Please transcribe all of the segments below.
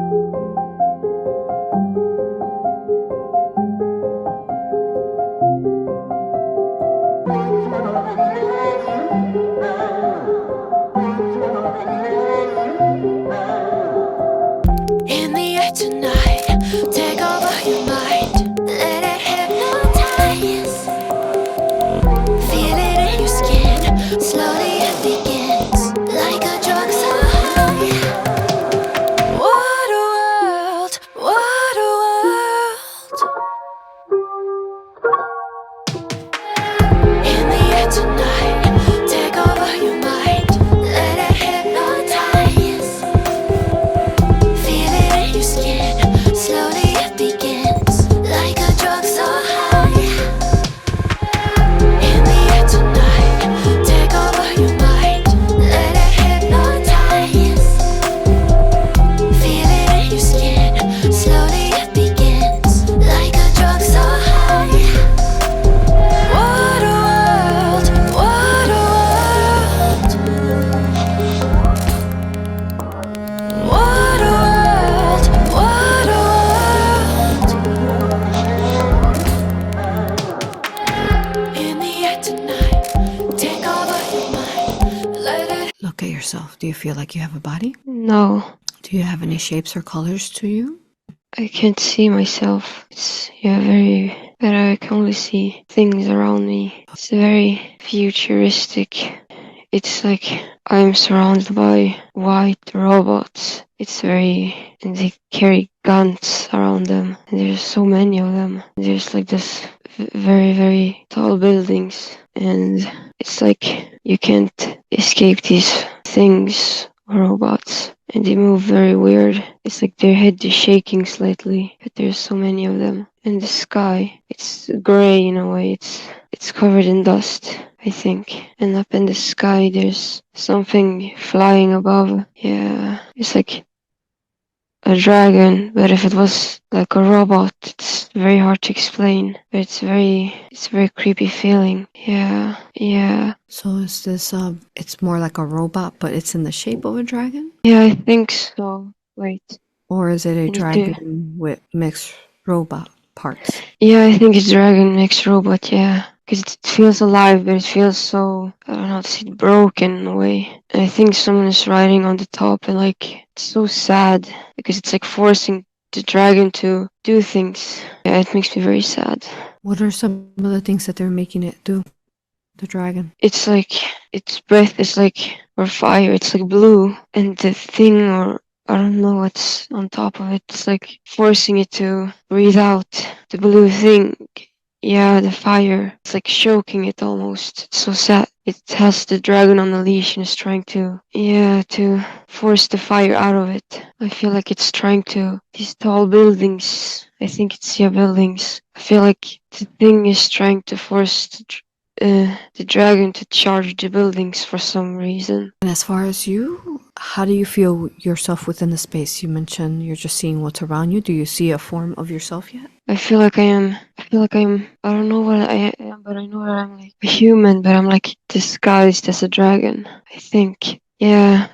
In the air tonight, take over your mind. Let it hypnotize. Feel it in your skin. Slowly it begins. Like a drug so high. What a world. What a world. In the air tonight, take over your mind. Let it hypnotize. Feel it in your skin. Slowly it begins. Like a drug so high. In the air tonight, take over your mind. Let it hypnotize. Feel it in your skin. Slowly it begins. Like a drug so high. What a world. What a world. What a world. What a world. In the air tonight, take over your mind. Let it. Look at yourself. Do you feel like you have a body? No, Do you have any shapes or colors to you? I can't see myself. It's very, but I can only see things around me. It's very futuristic. It's like I'm surrounded by white robots. It's very, and they carry guns around them. And there's so many of them. There's like this very, very tall buildings. And it's like you can't escape these things, robots. And they move very weird. It's like their head is shaking slightly, but there's so many of them. And the sky, it's gray in a way. It's covered in dust, I think. And up in the sky, there's something flying above. Yeah, it's like a dragon, but if it was like a robot, it's very hard to explain. But it's very creepy feeling. Yeah, yeah. So is this it's more like a robot, but it's in the shape of a dragon? Yeah, I think so. Wait. Or is it a need to- dragon with mixed robot parts? Yeah, I think it's dragon mixed robot, yeah. Because it feels alive, but it feels so, I don't know how to say it, broken in a way. And I think someone is riding on the top and like, it's so sad. Because it's like forcing the dragon to do things. Yeah, it makes me very sad. What are some of the things that they're making it do? The dragon. It's like, its breath is like, or fire, it's like blue. And the thing, or I don't know what's on top of it, it's like forcing it to breathe out the blue thing. Yeah, the fire. It's like choking it almost. It's so sad. It has the dragon on the leash and is trying to, to force the fire out of it. I feel like it's trying to, these tall buildings, I think it's, buildings. I feel like the thing is trying to force the dragon to charge the buildings for some reason. And as far as you, how do you feel yourself within the space? You mentioned you're just seeing what's around you. Do you see a form of yourself yet? I feel like I'm, I don't know what I am, but I know that I'm like a human, but I'm like disguised as a dragon, I think. Yeah.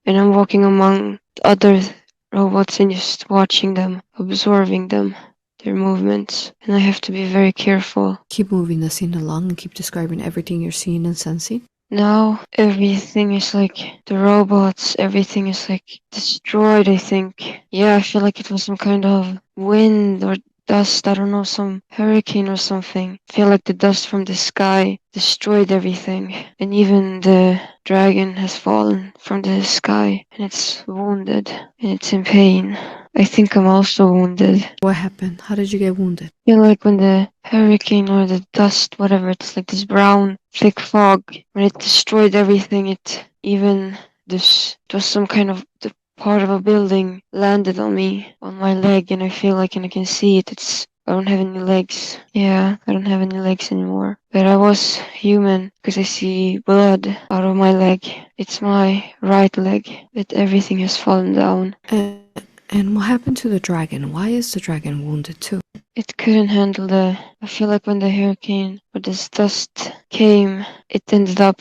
And I'm walking among other robots and just watching them, absorbing them, their movements. And I have to be very careful. Keep moving the scene along and keep describing everything you're seeing and sensing. Now everything is like the robots, everything is like destroyed, I think. Yeah, I feel like it was some kind of wind or dust, I don't know, some hurricane or something. I feel like the dust from the sky destroyed everything. And even the dragon has fallen from the sky and it's wounded and it's in pain. I think I'm also wounded. What happened? How did you get wounded? I feel like when the hurricane or the dust, whatever, it's like this brown, thick fog. When it destroyed everything, it was some kind of, the part of a building landed on me, on my leg, and I feel like, and I can see it, I don't have any legs. Yeah, I don't have any legs anymore. But I was human, because I see blood out of my leg. It's my right leg, but everything has fallen down. And what happened to the dragon? Why is the dragon wounded too? It couldn't handle I feel like when the hurricane or this dust came, it ended up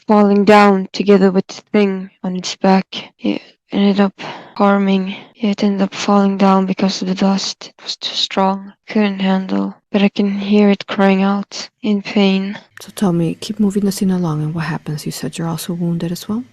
falling down together with the thing on its back. Yeah, ended up harming. It ended up falling down because of the dust. It was too strong. Couldn't handle. But I can hear it crying out in pain. So tell me, keep moving the scene along, and what happens? You said you're also wounded as well?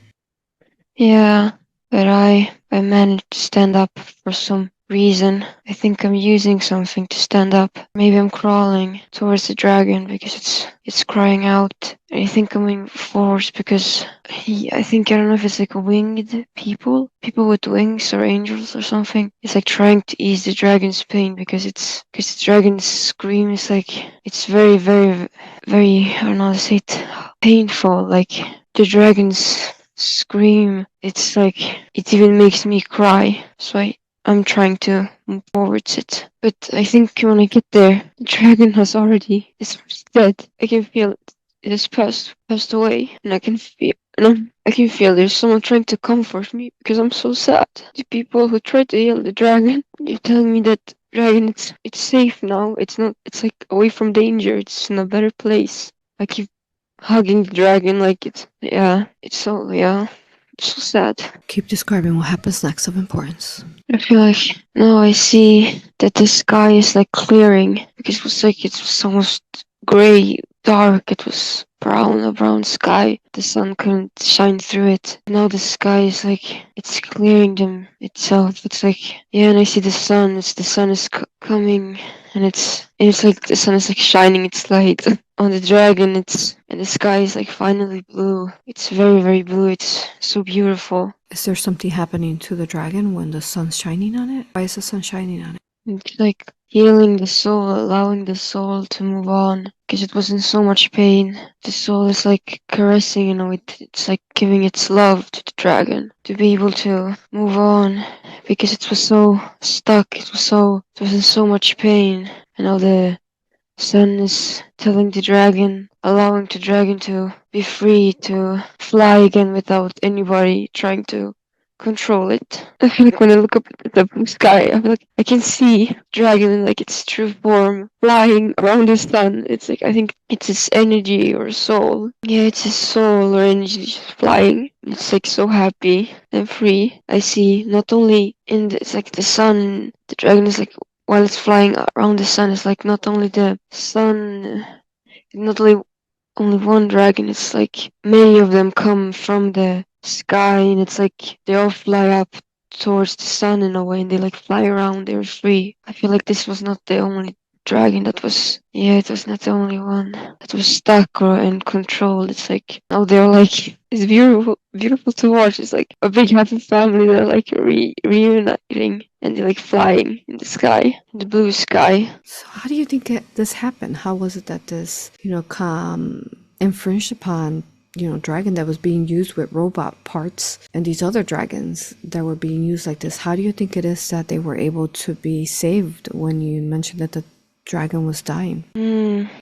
Yeah, but I managed to stand up for some reason. I think I'm using something to stand up. Maybe I'm crawling towards the dragon because it's crying out. I think I'm moving forwards because I think, I don't know if it's like winged people with wings or angels or something. It's like trying to ease the dragon's pain because the dragon's scream is like, it's very, very, very, I don't know how to say it, painful. Like the dragon's scream, it's like, it even makes me cry. So I'm trying to move towards it. But I think when I get there, the dragon is dead. I can feel it. It has passed away. And I can feel, I can feel there's someone trying to comfort me because I'm so sad. The people who tried to heal the dragon, they're telling me that dragon, it's safe now. It's not, it's like away from danger. It's in a better place. I keep hugging the dragon like it's so sad. Keep describing what happens next of importance. I feel like now I see that the sky is like clearing because it was almost gray, dark. It was a brown sky. The sun couldn't shine through it. Now the sky is like, it's clearing them itself. It's like, yeah, and I see the sun. The sun is coming, and it's like the sun is like shining its light on the dragon. And the sky is like finally blue. It's very, very blue. It's so beautiful. Is there something happening to the dragon when the sun's shining on it? Why is the sun shining on it? It's like healing the soul, allowing the soul to move on because it was in so much pain. The soul is like caressing, it's like giving its love to the dragon to be able to move on because it was so stuck. It was in so much pain. And now the sun is telling the dragon, allowing the dragon to be free to fly again without anybody trying to control it. I feel like when I look up at the blue sky, I feel like I can see dragon in like its true form flying around the sun. It's like, I think it's its energy or soul. Yeah, it's his soul or energy just flying. It's like so happy and free. I see not only it's like the sun, the dragon is like, while it's flying around the sun, it's like not only the sun, not only one dragon, it's like many of them come from the sky, and it's like they all fly up towards the sun in a way, and they like fly around, they're free. I feel like this was not the only dragon it was not the only one that was stuck or in control. It's like now they're like, it's beautiful to watch. It's like a big happy family. They're like reuniting, and they're like flying in the sky, in the blue sky. So how do you think this happened? How was it that this, infringed upon, dragon that was being used with robot parts and these other dragons that were being used like this? How do you think it is that they were able to be saved when you mentioned that the dragon was dying?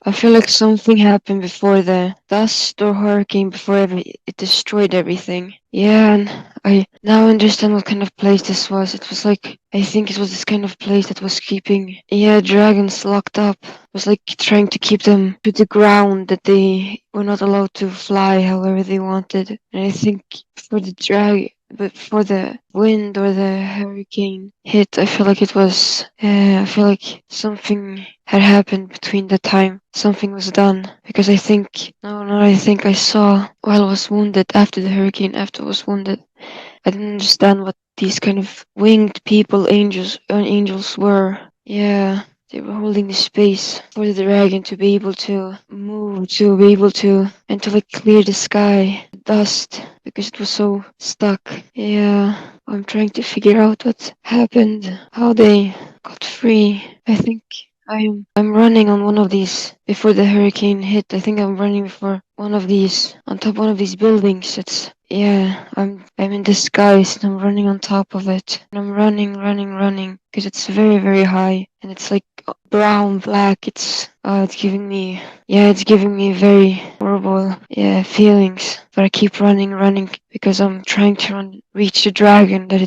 I feel like something happened before the dust or hurricane, before it destroyed everything. Yeah, and I now understand what kind of place this was. It was like, I think it was this kind of place that was keeping, dragons locked up. It was like trying to keep them to the ground, that they were not allowed to fly however they wanted. And I think for the but for the wind or the hurricane hit, I feel like I feel like something had happened between the time something was done. Because I think, no, I think I saw while I was wounded, after the hurricane, after I was wounded, I didn't understand what these kind of winged people, angels were. Yeah. They were holding the space for the dragon to be able to move, and to like clear the sky, the dust, because it was so stuck. Yeah, I'm trying to figure out what happened, how they got free. I think I'm running on one of these before the hurricane hit. I think I'm running before one of these, on top of one of these buildings. I'm in disguise and I'm running on top of it. And I'm running because it's very, very high, and it's like brown, black. It's giving me very horrible, feelings. But I keep running because I'm trying to reach the dragon that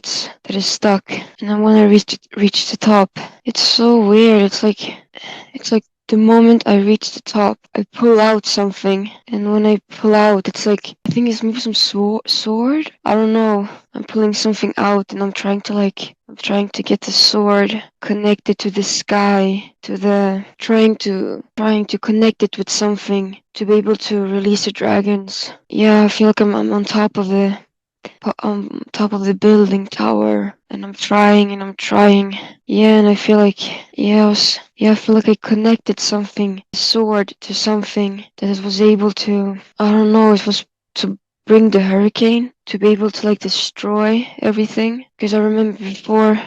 is stuck. And then when I reach the top, it's so weird. It's like the moment I reach the top, I pull out something, and when I pull out, it's like, I think it's maybe some sword. I don't know. I'm pulling something out, and I'm trying to get the sword connected to the sky, trying to connect it with something to be able to release the dragons. Yeah, I feel like I'm on top of the building tower, and I'm trying and I'm trying. Yeah, and I feel like, I feel like I connected something, a sword to something that it was able to, I don't know, it was to bring the hurricane, to be able to like destroy everything. Because I remember before,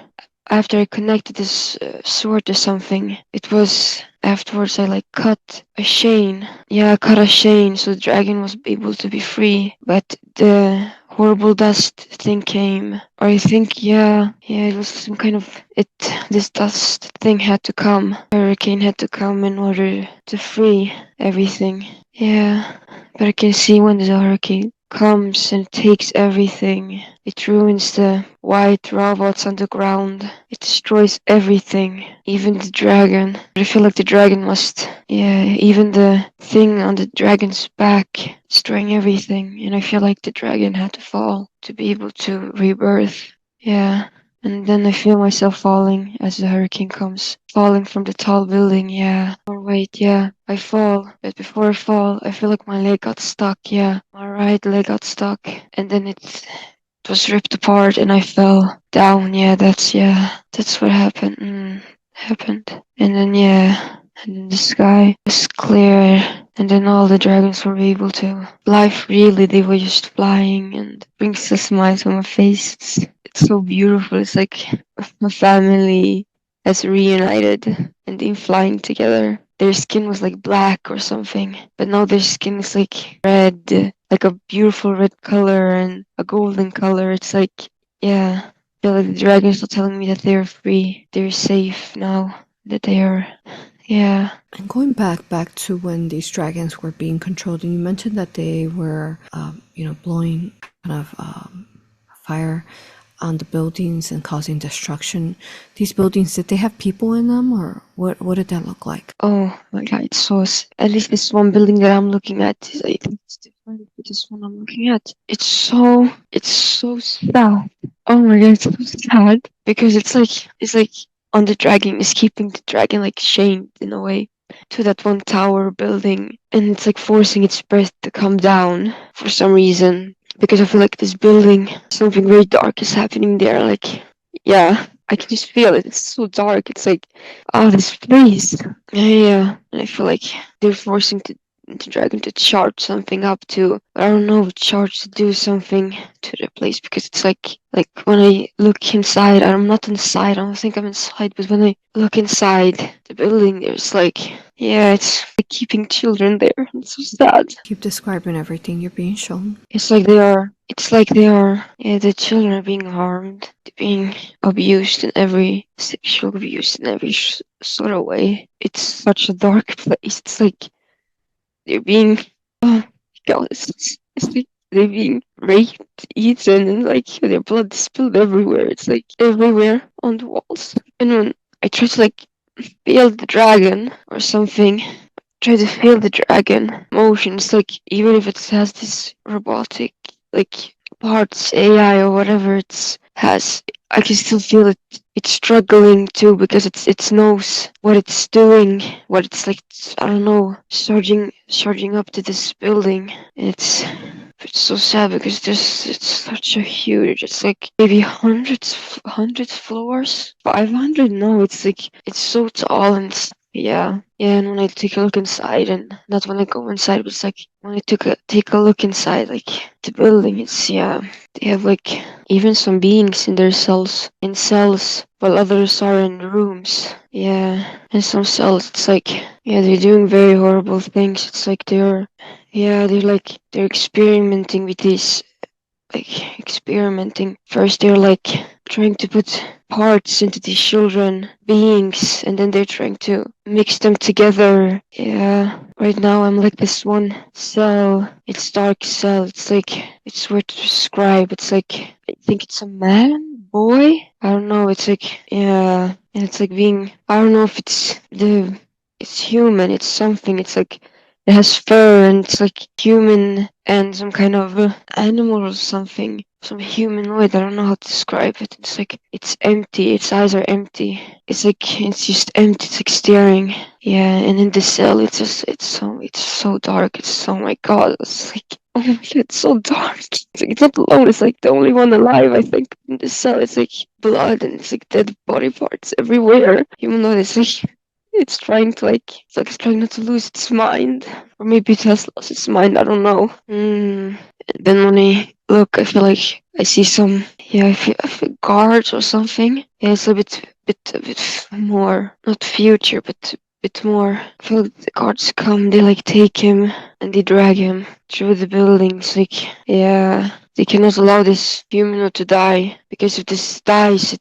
after I connected this sword to something, it was afterwards I like cut a chain. Yeah, I cut a chain so the dragon was able to be free. But the horrible dust thing came. Or I think, it was some kind of this dust thing had to come. Hurricane had to come in order to free everything. Yeah, but I can see when the hurricane comes and takes everything. It ruins the white robots on the ground. It destroys everything, even the dragon. I feel like the dragon must, even the thing on the dragon's back, destroying everything. And I feel like the dragon had to fall to be able to rebirth. Yeah. And then I feel myself falling as the hurricane comes. Falling from the tall building, yeah. Or wait, yeah. I fall. But before I fall, I feel like my leg got stuck, yeah. My right leg got stuck. And then it was ripped apart and I fell down, that's what happened. Happened. And then, and then the sky was clear. And then all the dragons were able to fly freely. They were just flying and brings a smile to my face. It's so beautiful. It's like my family has reunited and been flying together. Their skin was like black or something, but now their skin is like red, like a beautiful red color and a golden color. It's like, I feel like the dragons are telling me that they're free, they're safe now, that they are, And going back to when these dragons were being controlled, and you mentioned that they were, blowing kind of fire on the buildings and causing destruction. These buildings, did they have people in them, or what did that look like? Oh my god, it's so at least this one building that I'm looking at is I think it's different with this one I'm looking at. It's so sad. Oh my god, it's so sad. Because it's like on the dragon is keeping the dragon like chained in a way to that one tower building, and it's like forcing its breath to come down for some reason. Because I feel like this building, something very dark is happening there. Like, I can just feel it. It's so dark. It's like, this place. Yeah. And I feel like they're forcing the dragon to charge something up to, I don't know, charge to do something to the place, because it's like when I look inside, I'm not inside, I don't think I'm inside, but when I look inside the building, there's like, it's like keeping children there. It's so sad. Keep describing everything you're being shown. It's like the children are being harmed, they're being abused in every sexual abuse in every sort of way. It's such a dark place. It's like they're being, oh god, it's like they're being raped, eaten, and like their blood spilled everywhere. It's like everywhere on the walls. And when I try to like feel the dragon or something, try to feel the dragon motions, like even if it has this robotic like parts, AI or whatever it has, I can still feel it. It's struggling too, because it knows what it's doing, what it's like, I don't know, charging up to this building. It's so sad because it's such a huge, it's like maybe hundreds floors, 500. No, it's like it's so tall, and and when I take a look inside, and not when I go inside, but it's like when I take a look inside, like the building, it's they have like even some beings in their cells, while others are in rooms. In some cells, it's like they're doing very horrible things. It's like they're experimenting with these, like experimenting. First, they're like trying to put parts into these children beings, and then they're trying to mix them together. Right now I'm like this one cell. It's dark cell. It's like it's weird to describe. It's like I think it's a man, boy. I don't know. It's like and it's like being. I don't know if it's human, it's something, it's like it has fur and it's like human and some kind of animal or something, some humanoid. I don't know how to describe it. It's like it's empty. Its eyes are empty. It's like it's just empty. It's like staring. Yeah, and in the cell, it's so dark. It's oh my god. It's like oh my god, it's so dark. It's like it's not alone. It's like the only one alive. I think in the cell. It's like blood and it's like dead body parts everywhere. Even though it's like it's trying to it's trying not to lose its mind. Or maybe it has lost its mind, I don't know. Then when I look, I feel like I see some, yeah, I feel guards or something. Yeah, it's a bit more, not future, but a bit more. I feel like the guards come, they like take him and they drag him through the buildings. Like, yeah, they cannot allow this humanoid to die because if this dies,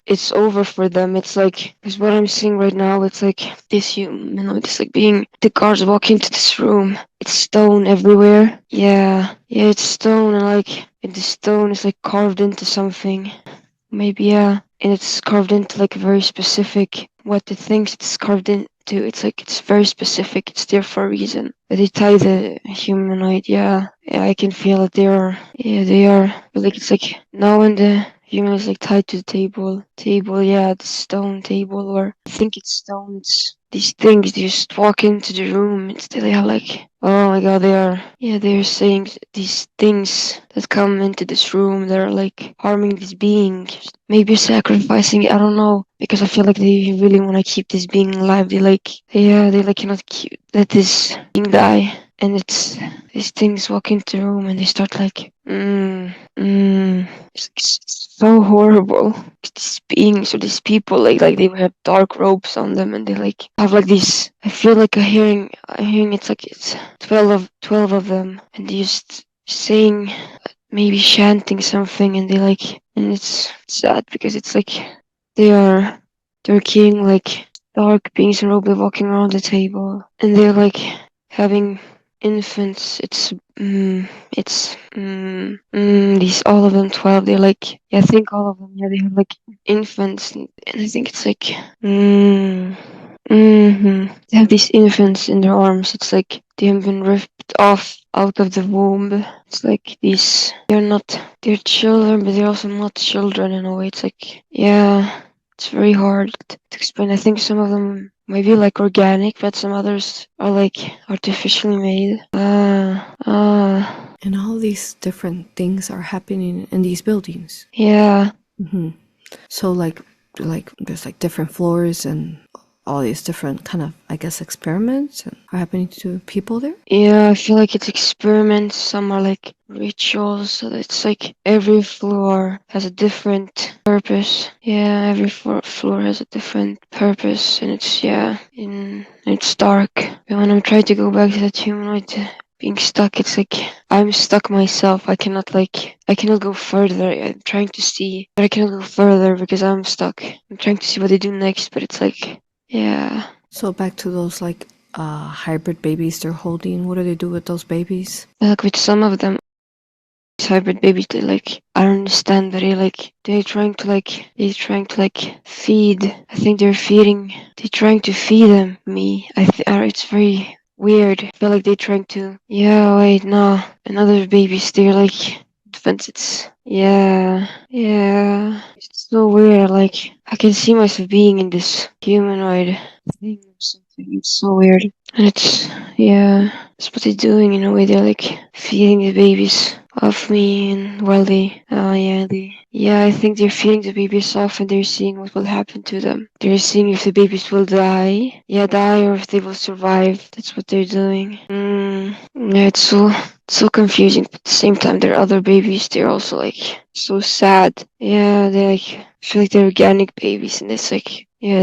it's over for them. It's like, because what I'm seeing right now, it's like this humanoid is like being the guards walk into this room. It's stone everywhere. Yeah, it's stone and and the stone is like carved into something. Maybe yeah, and it's carved into like a very specific what the things it's carved into. It's like it's very specific. It's there for a reason. But they tie the humanoid. Yeah, I can feel it. They are. But like it's like now when the human is like tied to the table. Yeah, the stone table, or I think it's stone. It's these things. They just walk into the room. They have like oh my god, they're saying these things that come into this room. They're like harming this being, maybe sacrificing. I don't know because I feel like they really want to keep this being alive. They cannot let this being die. And it's these things walk into the room and they start like, it's so horrible. These beings or these people, like they have dark robes on them and they like have like these. I feel like I'm hearing it's like it's 12 of them and they just saying, maybe chanting something and and it's sad because it's like they're king like dark beings in robe walking around the table and they're like having infants. These all of them 12. They're like yeah, I think all of them. Yeah, they have like infants, and I think it's like they have these infants in their arms. It's like they have been ripped off out of the womb. It's like these. They're children, but they're also not children in a way. It's like yeah. It's very hard to explain. I think some of them might be like organic, but some others are like artificially made. And all these different things are happening in these buildings. Yeah. So like there's like different floors and all these different kind of, I guess, experiments are happening to people there. Yeah, I feel like it's experiments. Some are like rituals. So it's like every floor has a different purpose. Yeah, every floor has a different purpose, and it's dark. And when I'm trying to go back to that humanoid being stuck, it's like I'm stuck myself. I cannot go further. I'm trying to see, but I cannot go further because I'm stuck. I'm trying to see what they do next, but it's like yeah. So back to those like hybrid babies they're holding. What do they do with those babies? Like with some of them, these hybrid babies, I don't understand, but they're trying to feed. I think they're trying to feed them me. It's very weird. I feel like they're trying to. Yeah, wait, no, another babies. They're like infants. Yeah. It's so weird. Like I can see myself being in this humanoid thing or something. It's so weird. And yeah, that's what they're doing in a way. They're like feeding the babies off me, and while I think they're feeding the babies off, and they're seeing what will happen to them. They're seeing if the babies will die, or if they will survive. That's what they're doing. Yeah, it's so confusing. But at the same time, there are other babies. They're also like so sad. Yeah, they feel like they're organic babies, and it's like yeah,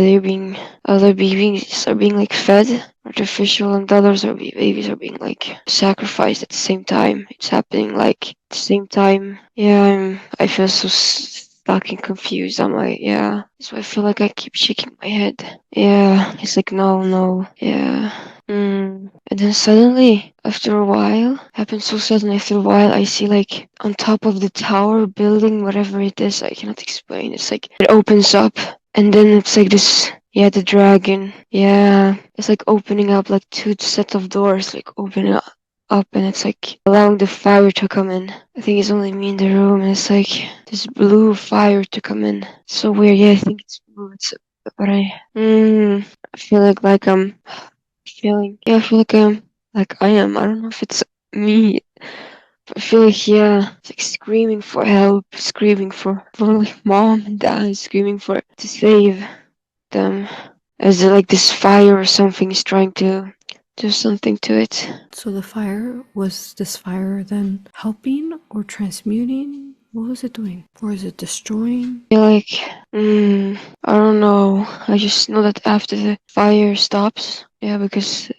other babies are being like fed artificial, and babies are being like sacrificed at the same time. It's happening like at the same time. Yeah, I feel so stuck and confused. So I feel like I keep shaking my head. Yeah, it's like no. Yeah. And then suddenly, after a while, happens so sudden. After a while, I see like on top of the tower building, whatever it is, I cannot explain. It's like it opens up, and then it's like this. Yeah, the dragon. Yeah, it's like opening up like two sets of doors, like opening up, and it's like allowing the fire to come in. I think it's only me in the room, and it's like this blue fire to come in. So weird. Yeah, I think it's blue. But I feel like I'm feeling. Yeah, I feel like I am. I don't know if it's me. I feel like, yeah, it's like screaming for help, screaming for like mom and dad, screaming for to save them. As like this fire or something is trying to do something to it. So the fire, was this fire then helping or transmuting? What was it doing? Or is it destroying? I feel like, I don't know. I just know that after the fire stops, yeah, because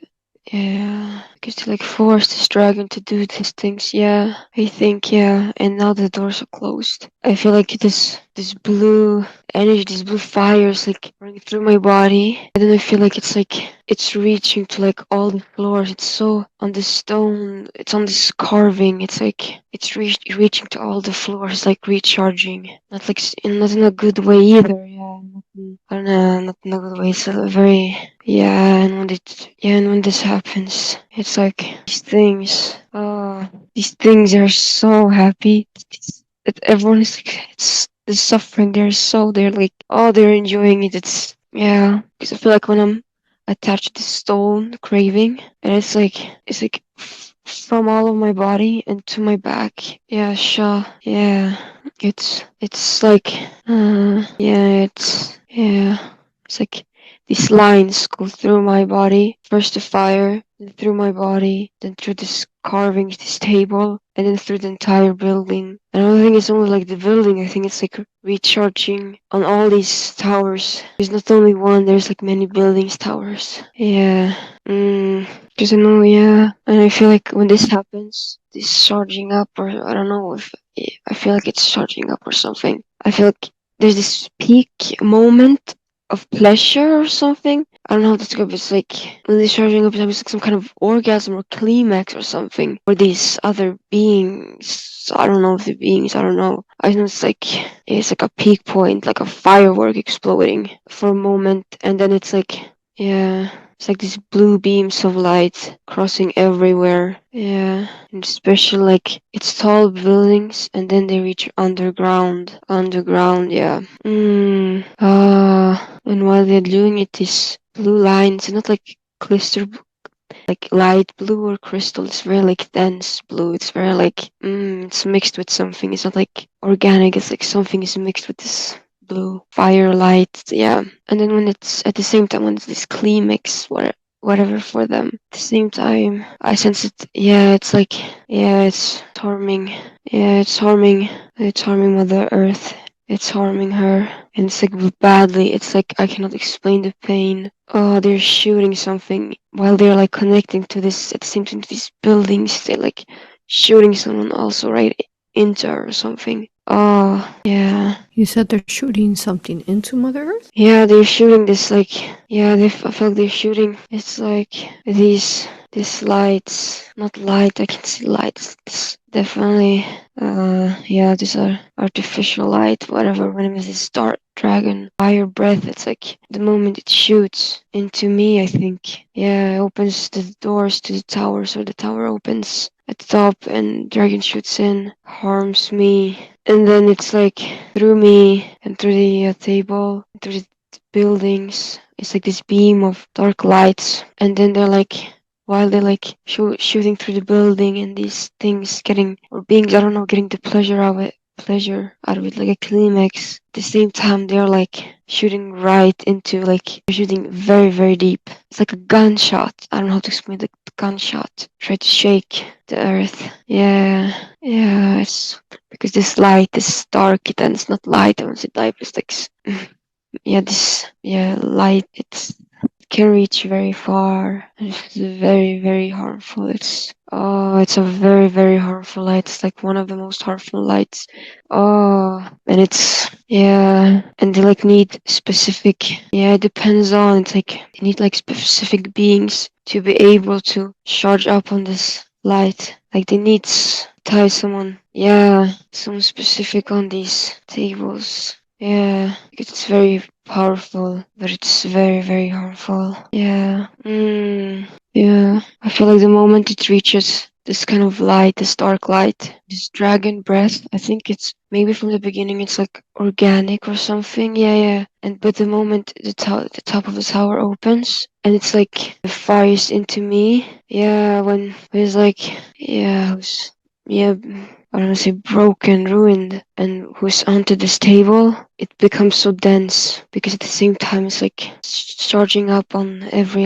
to like force this dragon to do these things, yeah. I think, yeah. And now the doors are closed. I feel like this blue energy, this blue fire is like running through my body. And then I feel like it's reaching to like all the floors. It's so on the stone, it's on this carving. It's like it's reaching to all the floors, like recharging. Not like not in a good way either. Yeah, I don't know, not in a good way. It's a very yeah, and when this happens, it's like these things are so happy. That everyone is like, it's the suffering. They're like, oh, they're enjoying it. It's yeah, because I feel like when I'm attached to the stone craving, and it's like from all of my body and to my back. Yeah, sure. Yeah, it's like it's like these lines go through my body. First the fire, then through my body, then through this carving, this table, and then through the entire building. And I don't think it's only like the building, I think it's like recharging on all these towers. There's not only one, there's like many buildings, towers. Yeah. Because I know, yeah. And I feel like when this happens, this charging up, or I don't know if I feel like it's charging up or something. I feel like there's this peak moment of pleasure or something. I don't know how to describe it. It's like when they're charging up, it's like some kind of orgasm or climax or something. Or these other beings. I don't know if the beings, I don't know. I know it's like a peak point, like a firework exploding for a moment, and then it's like yeah. It's like these blue beams of light crossing everywhere. Yeah. And especially like it's tall buildings and then they reach underground. Underground, yeah. And while they're doing it, these blue lines, not like cluster like light blue or crystal. It's very like dense blue. It's very like it's mixed with something. It's not like organic. It's like something is mixed with this blue fire light. Yeah. And then when it's at the same time when it's this climax, whatever for them. At the same time, I sense it. Yeah, it's like yeah, it's harming. Yeah, it's harming. It's harming Mother Earth. It's harming her. And it's like badly. It's like I cannot explain the pain. Oh, they're shooting something while they're like connecting to this at the same time to these buildings. They're like shooting someone also right into her or something. Oh, yeah. You said they're shooting something into Mother Earth? Yeah, they're shooting this like yeah, I feel like they're shooting. It's like these lights, not light. I can see lights. It's definitely yeah, these are artificial light. Whatever. When it's this dark dragon fire breath, it's like the moment it shoots into me. I think yeah, it opens the doors to the tower, so the tower opens at the top, and dragon shoots in, harms me. And then it's like through me and through the table, through the buildings. It's like this beam of dark lights. And then they're like, while they're like shooting through the building and these things getting, or beings, I don't know, getting the pleasure out of it, like a climax. At the same time, they're like shooting right into, like, they're shooting very, very deep. It's like a gunshot. I don't know how to explain the gunshot. Try to shake the earth. Yeah, yeah, it's because this light is dark, then it's not light. I want to say light, it's like, yeah, this, yeah, light, it can reach very far. And it's very, very harmful. It's a very, very harmful light. It's like one of the most harmful lights. Oh, and it's, yeah, and they like need specific, yeah, it depends on, it's like, they need like specific beings to be able to charge up on this light. Like they need tie someone, yeah, someone specific on these tables. Yeah, because it's very powerful, but it's very, very harmful. Yeah. Yeah. I feel like the moment it reaches this kind of light, this dark light, this dragon breath, I think it's maybe from the beginning it's like organic or something. Yeah, yeah. And but the moment the top of the tower opens and it's like it fires into me. Yeah, when it's like yeah, yeah, I don't want to say broken, ruined, and who's onto this table, it becomes so dense because at the same time it's like charging up on every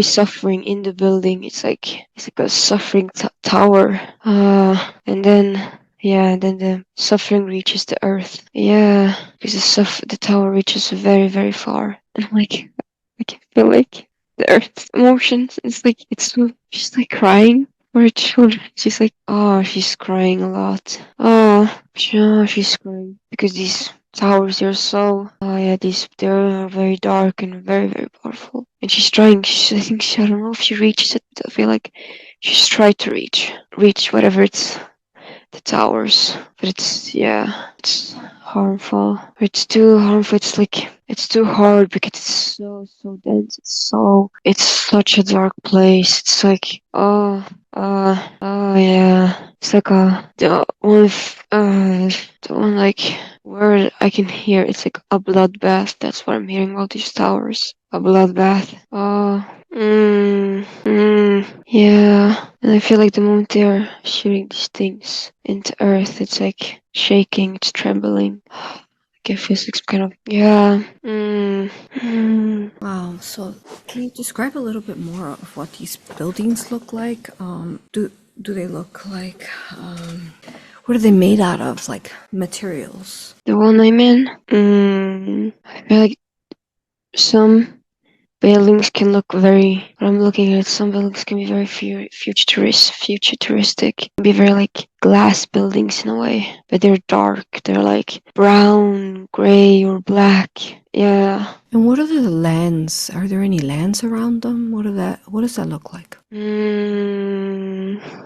suffering in the building. It's like a suffering tower. And then yeah, then the suffering reaches the earth. Yeah, because the tower reaches very very far, and I can feel like the earth's emotions. She's like crying for her children. She's like, oh, she's crying a lot. Oh, she's crying because these towers, they're so, oh yeah, they're very dark and very, very powerful. And she's trying, I think, I don't know if she reaches it, but I feel like she's tried to reach whatever it's the towers, but it's harmful. It's too harmful. It's too hard because it's so dense. It's such a dark place. It's like yeah. It's like the one like word I can hear. It's like a bloodbath. That's what I'm hearing about these towers. A bloodbath. Yeah. And I feel like the moment they're shooting these things into Earth, it's like shaking, it's trembling. Like it feels like some kind of yeah. Wow. So, can you describe a little bit more of what these buildings look like? Do they look like? What are they made out of? Like materials? The one I'm in. I feel like some buildings can look very. What I'm looking at, some buildings can be very futuristic. Be very like glass buildings in a way, but they're dark. They're like brown, gray, or black. Yeah. And what are the lands? Are there any lands around them? What does that look like?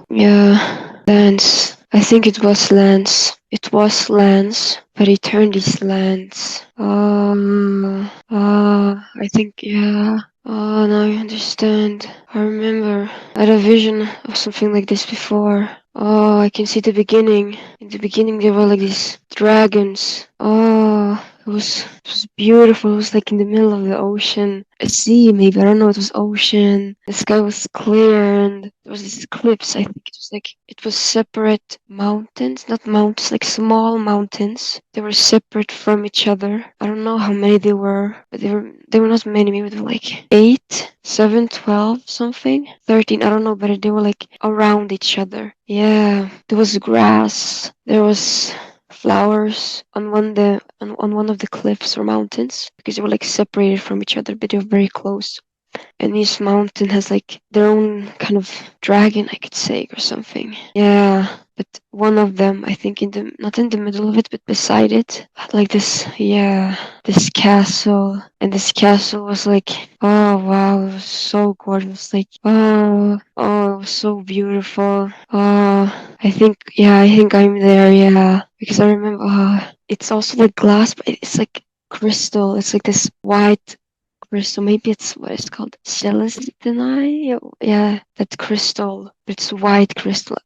Yeah. Lands. I think it was lands. It was lands, but he turned these lands. I think, yeah. Oh, now I understand. I remember I had a vision of something like this before. Oh, I can see the beginning. In the beginning, there were like these dragons. Oh, it was beautiful. It was like in the middle of the ocean. A sea, maybe. I don't know. It was ocean. The sky was clear and there was these cliffs. I think it was separate mountains. Not mountains, like small mountains. They were separate from each other. I don't know how many they were, but they were not many. Maybe they were like 8, 7, 12, something. 13, I don't know, but they were like around each other. Yeah. There was grass. There was flowers on one of the cliffs or mountains because they were like separated from each other, but they were very close. And each mountain has like their own kind of dragon, I could say, or something. Yeah, but one of them, I think, not in the middle of it, but beside it, had like this castle, and this castle was like, oh wow, it was so gorgeous, like, it was so beautiful. I think I'm there, yeah, because I remember, it's also like glass, but it's like crystal. It's like this white crystal. Maybe it's what it's called. Celestine? Yeah, that crystal. It's white crystal.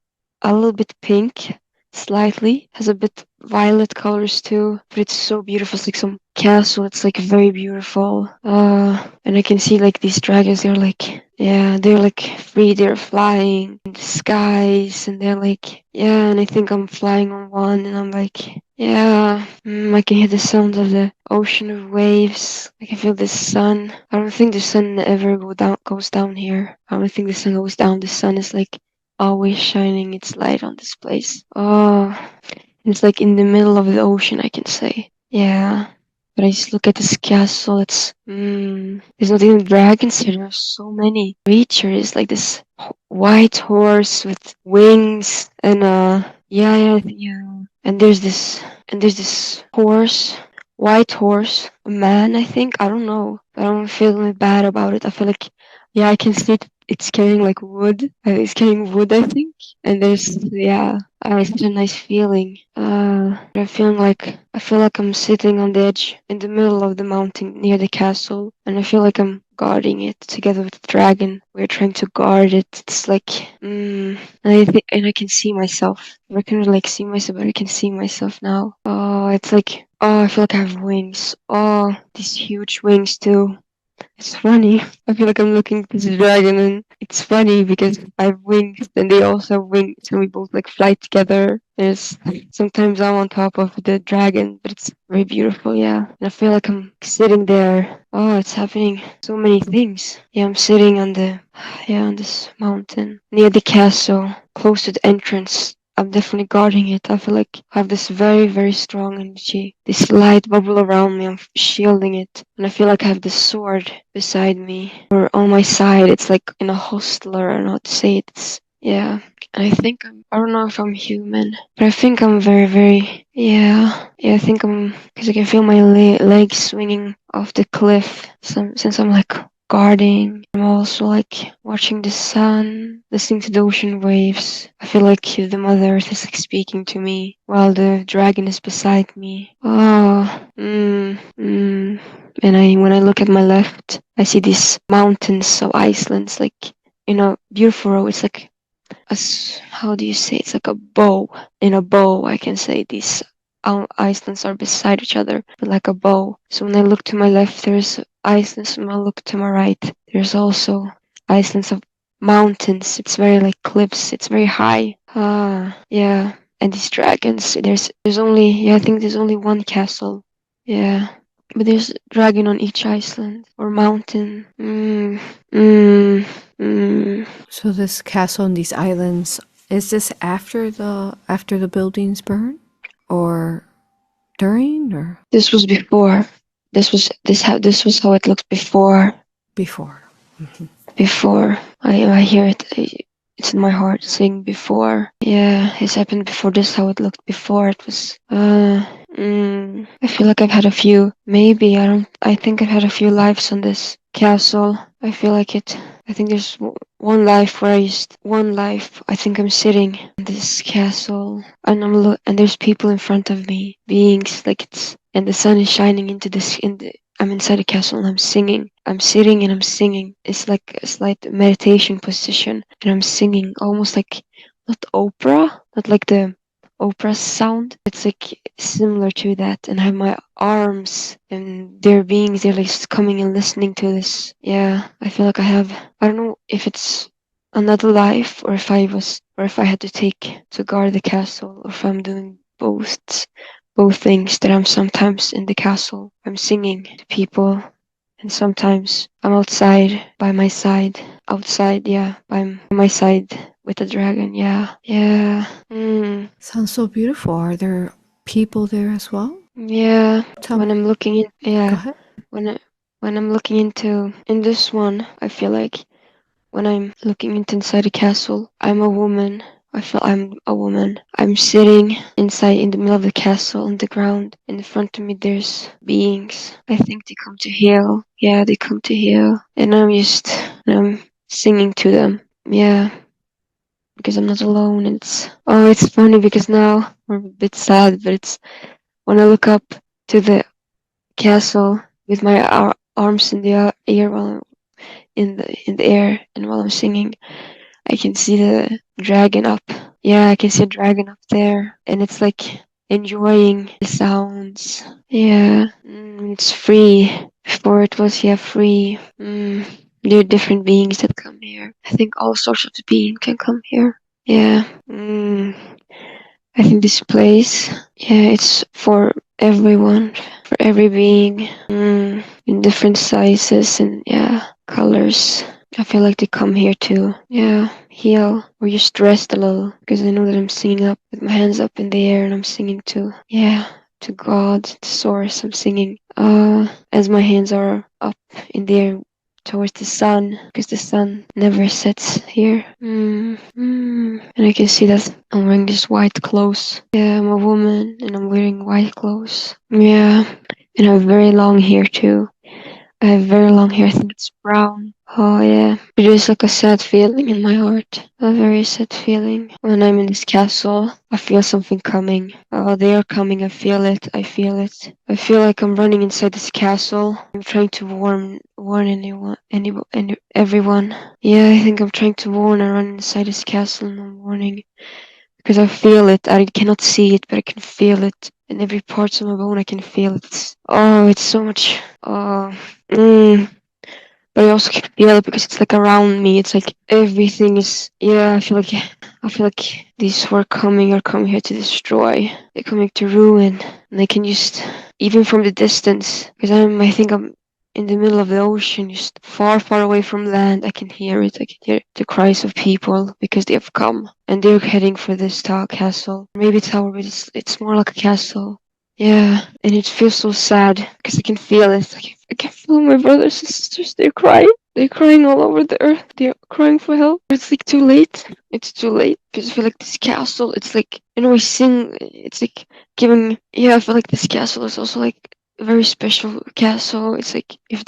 A little bit pink, slightly. Has a bit violet colors too. But it's so beautiful. It's like some castle. It's like very beautiful. And I can see like these dragons. They're like free. They're flying in the skies, and they're like, yeah. And I think I'm flying on one, and I'm like, yeah. I can hear the sound of the ocean of waves. I can feel the sun. I don't think the sun ever goes down here. I don't think the sun goes down. The sun is like always shining its light on this place. Oh, it's like in the middle of the ocean, I can say. Yeah. But I just look at this castle, there's not even dragons here, there are so many creatures, like this white horse with wings, and yeah. And there's this horse, white horse, a man, I think, I don't know, but I'm feeling bad about it. I feel like Yeah, I can see it. It's carrying like wood. It's carrying wood, I think. And there's yeah, it's such a nice feeling. I'm feeling like I feel like I'm sitting on the edge in the middle of the mountain near the castle, and I feel like I'm guarding it together with the dragon. We're trying to guard it. It's like and I can see myself. I can like see myself, but I can see myself now. Oh, it's like I feel like I have wings. Oh, these huge wings too. It's funny. I feel like I'm looking at this dragon, and it's funny because I have wings and they also have wings, and we both like fly together. There's sometimes I'm on top of the dragon, but it's very beautiful, yeah. And I feel like I'm sitting there. Oh, it's happening. So many things. Yeah, I'm sitting on the on this mountain near the castle, close to the entrance. I'm definitely guarding it. I feel like I have this very, very strong energy. This light bubble around me. I'm shielding it. And I feel like I have this sword beside me or on my side. It's like in a hostler. I don't know how to say it. Yeah. And I think I don't know if I'm human, but I think I'm very, very, yeah, I think because I can feel my legs swinging off the cliff since I'm like guarding. I'm also like watching the sun, listening to the ocean waves. I feel like the Mother Earth is like speaking to me while the dragon is beside me. And when I look at my left, I see these mountains of Iceland, like in a beautiful row. It's like how do you say? It's like a bow. In a bow, I can say these islands are beside each other, but like a bow. So when I look to my left, there's islands. When I look to my right, there's also islands of mountains. It's very like cliffs. It's very high. Yeah. And these dragons. There's only I think there's only one castle. Yeah. But there's a dragon on each island or mountain. So this castle and these islands, is this after the buildings burn, or during, or This was before. This was how it looked before. before? Before I hear it. It's in my heart saying before. Yeah, it's happened before. This is how it looked before. It was. I feel like I've had a few. Maybe I don't. I think I've had a few lives on this castle. I feel like it. I think there's one life where one life. I think I'm sitting in this castle, and and there's people in front of me, beings like and the sun is shining into this. I'm inside a castle and I'm singing. I'm sitting and I'm singing. It's like a slight meditation position, and I'm singing almost like not opera, not like the opera sound. It's like similar to that, and I have my arms and their beings. They're like coming and listening to this. Yeah, I feel like I have. I don't know if it's another life or if I had to take to guard the castle, or if I'm doing both things, that I'm sometimes in the castle, I'm singing to people, and sometimes I'm outside by my side. Outside, yeah, by my side with the dragon, yeah. Yeah. Sounds so beautiful. Are there people there as well? Yeah. Tell When me. I'm looking in, Go yeah. ahead. When I'm looking in this one, I feel like when I'm looking inside a castle, I'm a woman. I feel I'm a woman. I'm sitting inside in the middle of the castle on the ground. In front of me there's beings. I think they come to heal. Yeah, they come to heal. And I'm singing to them. Yeah. Because I'm not alone. It's funny because now we're a bit sad, but it's when I look up to the castle with my arms in the air while I'm in the air, and while I'm singing, I can see the dragon up. Yeah, I can see a dragon up there, and it's like enjoying the sounds. Yeah, it's free. Before it was, yeah, free. There are different beings that come here. I think all sorts of beings can come here. Yeah. I think this place, yeah, it's for everyone, for every being, in different sizes and yeah, colors. I feel like they come here to, yeah, heal or just rest a little, because I know that I'm singing up with my hands up in the air, and I'm singing to, yeah, to God, to Source. I'm singing, as my hands are up in the air towards the sun, because the sun never sets here. And I can see that I'm wearing this white clothes. Yeah, I'm a woman and I'm wearing white clothes. Yeah, and I have very long hair too. I have very long hair. I think it's brown. Oh yeah, it is like a sad feeling in my heart. A very sad feeling. When I'm in this castle, I feel something coming. Oh, they are coming. I feel it. I feel it. I feel like I'm running inside this castle. I'm trying to warn everyone. Yeah, I think I'm trying to warn and run inside this castle and I'm warning. Because I feel it. I cannot see it, but I can feel it. In every part of my bone, I can feel it. Oh, it's so much. Oh, but I also can feel it because it's like around me. It's like everything is. Yeah, I feel like these who are coming here to destroy. They're coming to ruin, and they can just even from the distance. Because I think I'm in the middle of the ocean, just far, far away from land. I can hear it. I can hear the cries of people because they have come and they're heading for this tower castle. Maybe tower, but it's more like a castle. Yeah, and it feels so sad because I can feel it. I can feel my brothers and sisters. They're crying. They're crying all over the earth. They're crying for help. It's like too late. It's too late because I feel like this castle. It's like I sing. It's like giving. Yeah, I feel like this castle is also like a very special castle. It's like if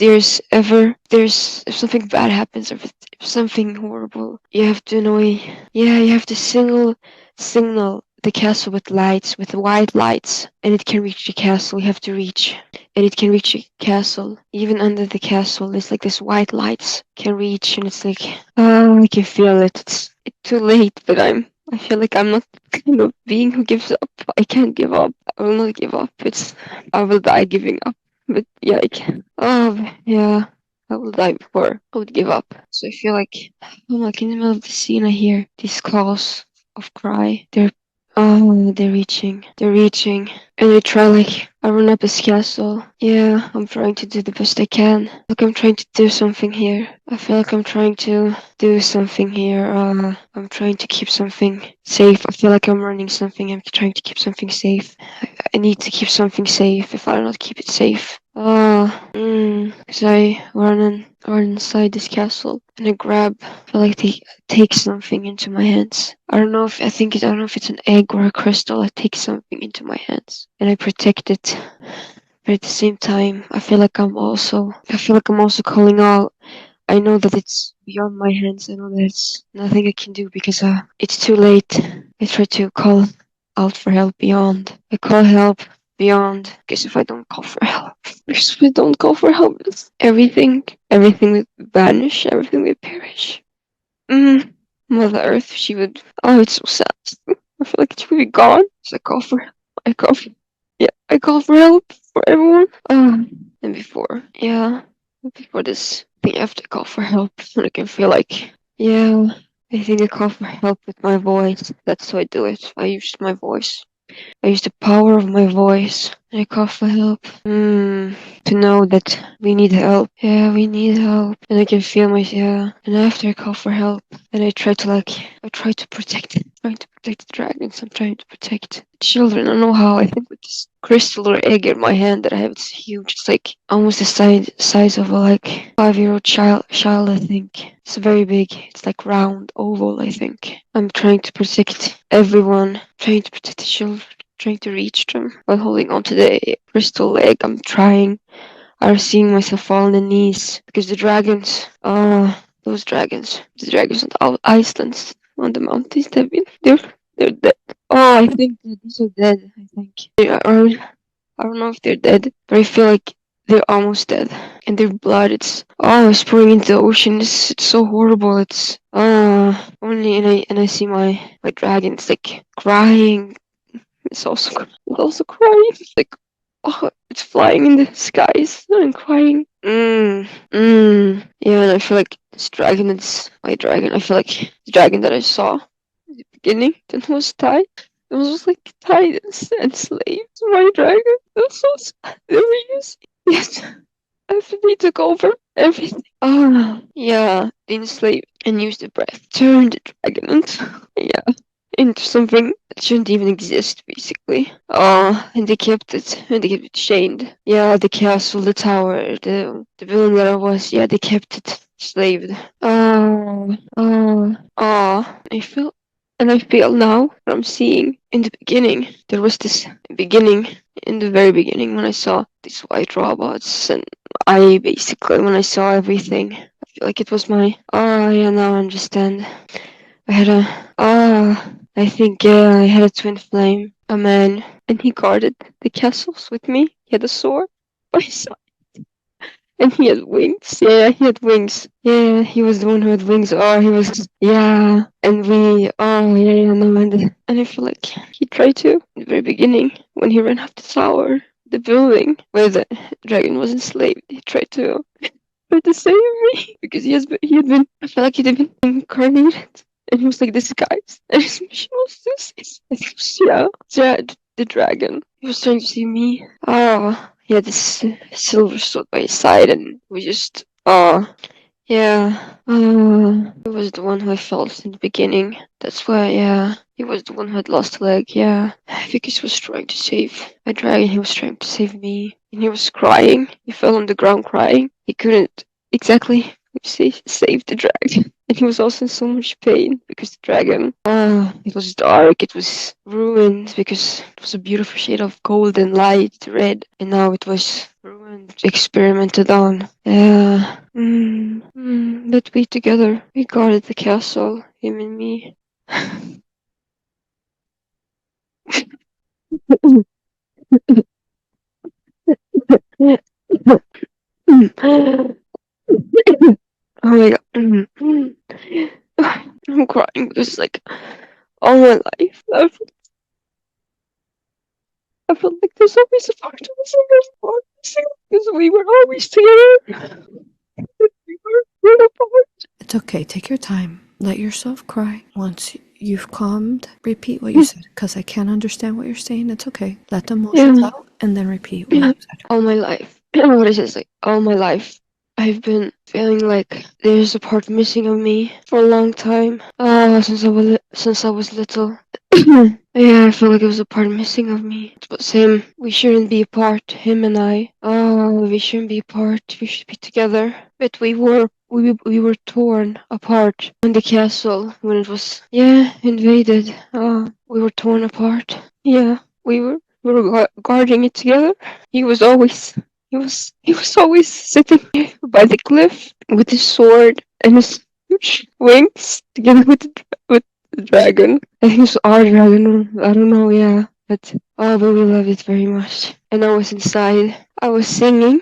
something bad happens or if something horrible, you have to annoy. Yeah, you have to signal the castle with lights, with white lights, and it can reach the castle. You have to reach, and it can reach the castle. Even under the castle, there's like this white lights can reach, and it's like, oh, I can feel it. It's too late, but I feel like I'm not the kind of being who gives up. I can't give up. I will not give up. I will die giving up. But yeah, I can. Oh, yeah. I will die before I would give up. So I feel like I'm like in the middle of the scene. I hear these calls of cry. They're reaching. They're reaching. And I try like I run up this castle. Yeah, I'm trying to do the best I can. Like I'm trying to do something here. I feel like I'm trying to do something here. I'm trying to keep something safe. I feel like I'm running something. I'm trying to keep something safe. I need to keep something safe. If I don't keep it safe, because I run inside this castle and I feel like they take something into my hands. I don't know if it's an egg or a crystal. I take something into my hands and I protect it. But at the same time, I feel like I'm also calling out. I know that it's beyond my hands. I know that it's nothing I can do because it's too late. I try to call out for help beyond. I call help beyond. Because if I don't call for help, because if I don't call for help, everything would vanish. Everything would perish. Mother Earth, she would. Oh, it's so sad. I feel like she would be gone. So I call for help. I call for. Yeah, I call for help for everyone. And before this thing, I have to call for help. And I can feel like, yeah, I think I call for help with my voice. That's how I do it. I use my voice. I use the power of my voice. And I call for help. To know that we need help. Yeah, we need help. And I can feel yeah. And after I call for help, and I try to protect it. Trying to protect the dragons. I'm trying to protect the children. I don't know how. I think with this crystal or egg in my hand that I have, it's huge. It's like almost the size of a like 5-year-old child, I think. It's very big. It's like round, oval, I think. I'm trying to protect everyone. Trying to protect the children. Trying to reach them while holding on to the crystal egg. I'm trying. I'm seeing myself fall on the knees because the dragons, the dragons on the islands, on the mountains, they're dead. Oh, I think that these are dead. I think they are. I don't know if they're dead, but I feel like they're almost dead. And their blood, it's pouring into the ocean. It's so horrible. It's only and I see my dragons like crying. It's also crying. It's like, oh, it's flying in the skies and crying. Yeah, and I feel like this dragon is my dragon. I feel like the dragon that I saw in the beginning that was tied. It was just like tied and enslaved. My dragon. It was so sad. They were using yes. After they took over everything. Yeah. They enslaved and used the breath. Turned the dragon into something that shouldn't even exist, basically. And they kept it chained. Yeah, the castle, the tower, the building that I was, yeah, they kept it slaved. I feel now that I'm seeing in the beginning, there was this beginning, in the very beginning, when I saw these white robots, and when I saw everything, I feel like it was my. Oh, yeah, now I understand. I had a. I think, yeah, I had a twin flame, a man, and he guarded the castles with me. He had a sword by his side. And he had wings. Yeah, he had wings. Yeah, he was the one who had wings. Oh, he was. Yeah. And we. Oh, yeah, yeah, no. And I feel like he tried to, in the very beginning, when he ran up the tower, the building where the dragon was enslaved, he tried to save me because he had been. I felt like he had been incarnated. And he was like disguised. And his mission was to save. And he was, yeah, the dragon. He was trying to save me. Oh, he had this silver sword by his side, and we just, yeah. He was the one who I felt in the beginning. That's why, yeah. He was the one who had lost a leg, yeah. Vickers was trying to save my dragon. He was trying to save me. And he was crying. He fell on the ground crying. He couldn't exactly save the dragon. And he was also in so much pain because the dragon, it was dark, it was ruined because it was a beautiful shade of golden light, red, and now it was ruined, experimented on. Yeah. But we together, we guarded the castle, him and me. Oh my god. I'm crying because like all my life I felt like there's always a part of us and there's a part missing because we were always together. We were apart. It's okay. Take your time. Let yourself cry. Once you've calmed, repeat what you said. Because I can't understand what you're saying. It's okay. Let the emotions out and then repeat what you said. All my life. What is it? Like all my life. I've been feeling like there's a part missing of me for a long time. Since I was little. Yeah, I feel like it was a part missing of me. But same, we shouldn't be apart, him and I. Oh, we shouldn't be apart. We should be together. But we were torn apart in the castle when it was invaded. Oh, we were torn apart. Yeah, we were guarding it together. He was always he was always sitting by the cliff with his sword and his huge wings together with the dragon. I think it's our dragon. I don't know. Yeah, but we love it very much. And I was inside. I was singing.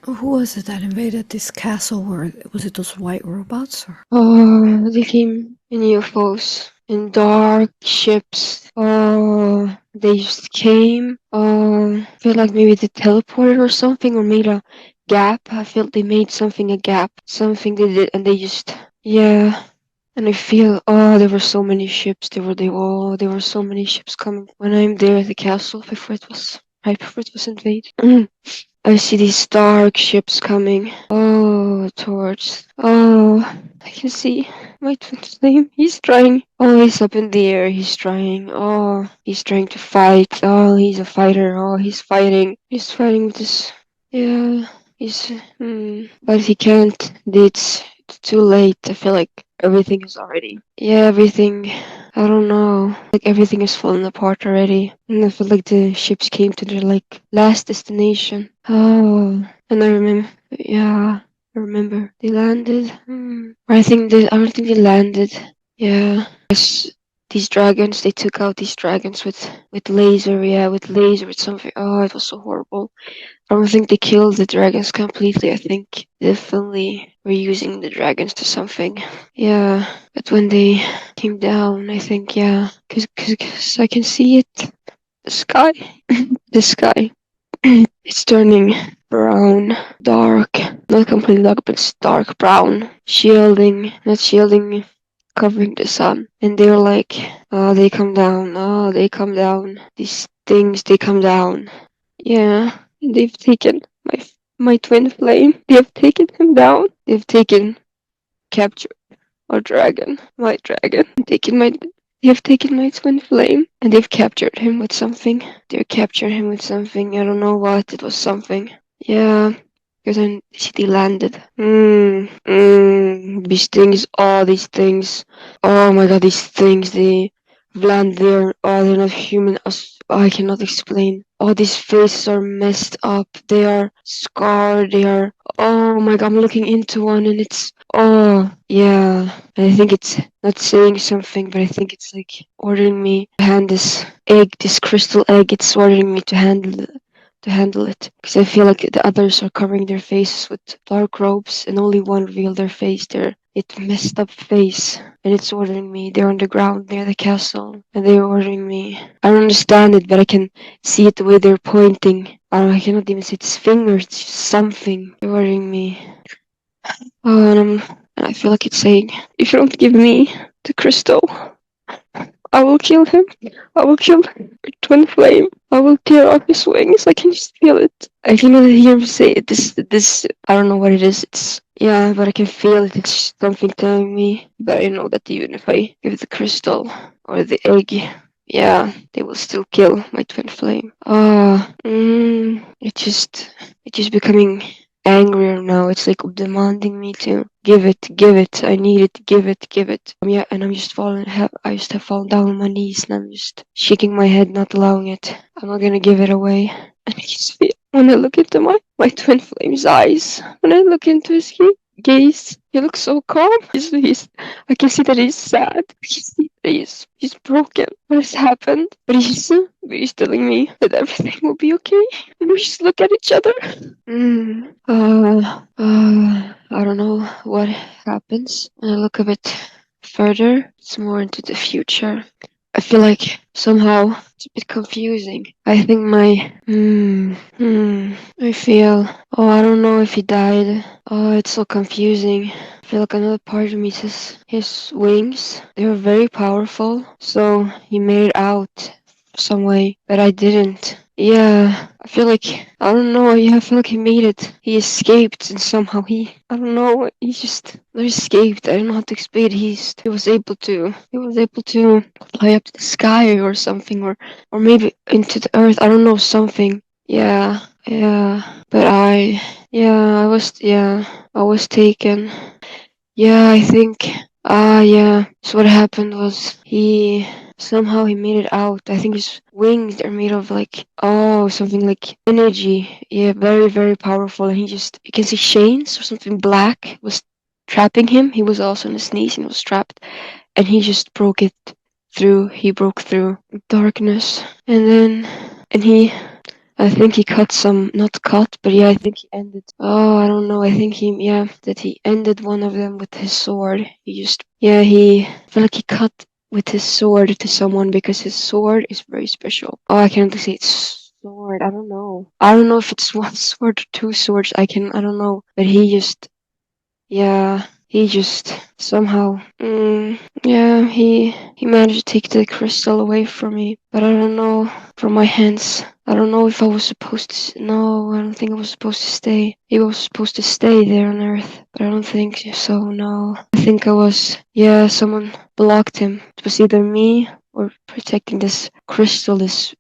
Who was it that invaded this castle? Or was it those white robots? Or Oh, they came in UFOs, in dark ships. Oh, they just came. I feel like maybe they teleported or something, or made a gap. I felt they made something a gap. Something they did, and they just, yeah. And I feel, there were so many ships. There were so many ships coming. When I'm there at the castle, right before it was invaded. I see these dark ships coming. Oh, towards. Oh, I can see my twin flame. He's trying. Oh, he's up in the air. He's trying. Oh, he's trying to fight. Oh, he's a fighter. Oh, he's fighting. He's fighting with this. Yeah, he's. But he can't. It's too late. I feel like everything is already. Yeah, everything. I don't know. Like everything is falling apart already. And I feel like the ships came to their like last destination. Oh, and I remember they landed. Or I don't think they landed. Yeah. These dragons, they took out these dragons with laser, with something. Oh, it was so horrible. I don't think they killed the dragons completely. I think definitely were using the dragons to something. Yeah, but when they came down, I think, yeah, cause I can see it. The sky, the sky, it's turning brown, dark, not completely dark, but it's dark brown, not shielding, covering the sun. And they're like, oh, they come down, oh, they come down. These things, they come down. Yeah, and they've taken my twin flame. They have taken him down. Captured our dragon, my dragon. They have taken my twin flame, and they've captured him with something. They captured him with something. I don't know what. It was something. Yeah, because then they landed. These things. Oh my god, these things. land there. Oh, they're not human. I cannot explain. Oh, these faces are messed up. They are scarred. They are. Oh my god, I'm looking into one and it's. Oh, yeah. I think it's not saying something, but I think it's like ordering me to hand this egg, this crystal egg. It's ordering me to handle it because I feel like the others are covering their faces with dark robes and only one revealed their face. It messed up face, and it's ordering me. They're on the ground near the castle, and they're ordering me. I don't understand it, but I can see it the way they're pointing. I cannot even see its fingers. It's just something. They're ordering me. Oh, and I feel like it's saying, if you don't give me the crystal, I will kill him. I will kill Twin Flame. I will tear off his wings. I can just feel it. I can hear him say it. This, I don't know what it is. It's, yeah, but I can feel it. It's something telling me. But I know that even if I give the crystal or the egg, yeah, they will still kill my Twin Flame. It's just becoming angrier now. It's like demanding me to give it, give it. I need it, give it, give it. Yeah, and I'm just falling. I just have fallen down on my knees, and I'm just shaking my head, not allowing it. I'm not gonna give it away. And I just feel when I look into my twin flame's eyes, when I look into his gaze, he looks so calm. I can see that he's sad. I can see that he's broken. What has happened? But he's telling me that everything will be okay. And we just look at each other. I don't know what happens when I look a bit further. It's more into the future. I feel like somehow it's a bit confusing. I think I feel, oh, I don't know if he died. Oh, it's so confusing. I feel like another part of me says his wings, they were very powerful. So he made it out some way, but I didn't. Yeah, I feel like, I don't know, yeah, I feel like he made it. He escaped and somehow I don't know, he just not escaped. I don't know how to explain it. He was able to fly up to the sky or something, or maybe into the earth. I don't know, something. Yeah, but I was taken. Yeah, I think. Yeah. So what happened was somehow he made it out. I think his wings are made of like, oh, something like energy. Yeah, very, very powerful. And you can see chains or something black was trapping him. He was also on his knees and was trapped. And he just broke it through. He broke through darkness. And I think he cut some, not cut, but yeah, I think he ended. Oh, I don't know. I think that he ended one of them with his sword. I feel like he cut with his sword to someone because his sword is very special. Oh, I can't say it's sword. I don't know. I don't know if it's one sword or two swords. I don't know. But he just somehow, he managed to take the crystal away from me. But I don't know, from my hands. I don't know if I was supposed to. No, I don't think I was supposed to stay. He was supposed to stay there on Earth, but I don't think so. No, I think I was. Yeah, someone blocked him. It was either me or protecting this crystal. This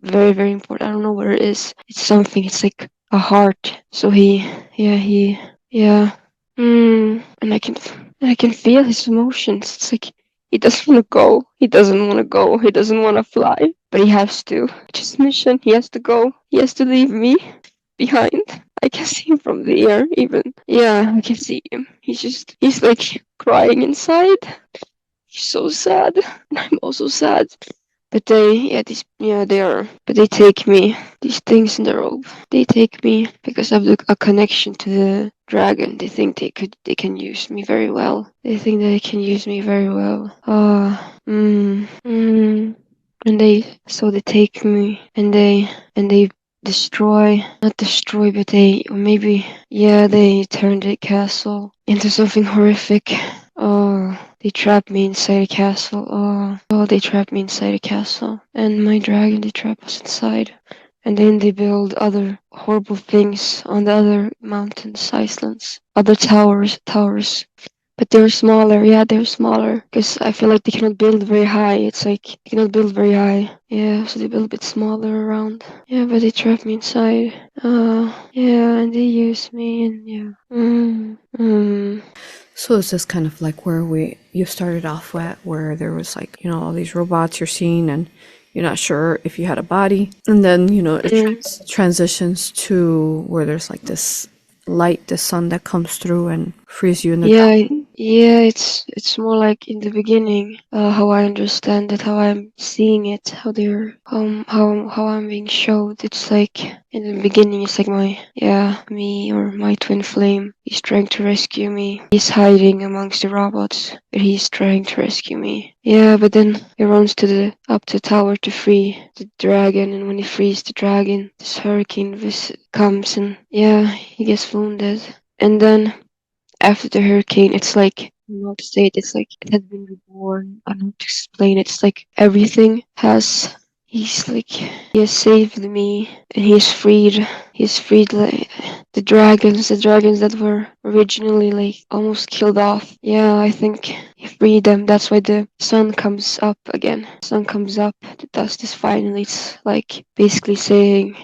very, very important. I don't know what it is. It's something. It's like a heart. So yeah. And I can feel his emotions. It's like he doesn't want to go. He doesn't want to go. He doesn't want to fly, but he has to. It's his mission. He has to go. He has to leave me behind. I can see him from the air, even. Yeah, I can see him. He's like crying inside. He's so sad. And I'm also sad. But they take me, these things in the robe. They take me because of a connection to the dragon. They think they can use me very well. They think they can use me very well. So they take me and they not destroy, but they turn the castle into something horrific. Oh, they trapped me inside a castle. They trapped me inside a castle. And my dragon, they trap us inside. And then they build other horrible things on the other mountains, islands, other towers. But they were smaller. Yeah, they were smaller. Because I feel like they cannot build very high. It's like they cannot build very high. Yeah, so they build a bit smaller around. Yeah, but they trap me inside. Yeah, and they use me and yeah. So is this kind of like where you started off at, where there was like, all these robots you're seeing and you're not sure if you had a body. And then, it Mm. transitions to where there's like this light, the sun that comes through and frees you in the dark. Yeah, yeah, it's more like in the beginning, how I understand it, how I'm seeing it, how they're how I'm being showed. It's like in the beginning, it's like me or my twin flame. He's trying to rescue me. He's hiding amongst the robots, but he's trying to rescue me. Yeah, but then he runs to the up to tower to free the dragon, and when he frees the dragon, this hurricane comes, and yeah, he gets wounded, and then after the hurricane, it's like, I don't know how to say it. It's like it had been reborn. I don't know how to explain it. It's like everything has. He's like he has saved me, and He's freed like the dragons that were originally like almost killed off. Yeah, I think he freed them. That's why the sun comes up again. Sun comes up. The dust is finally. It's like basically saying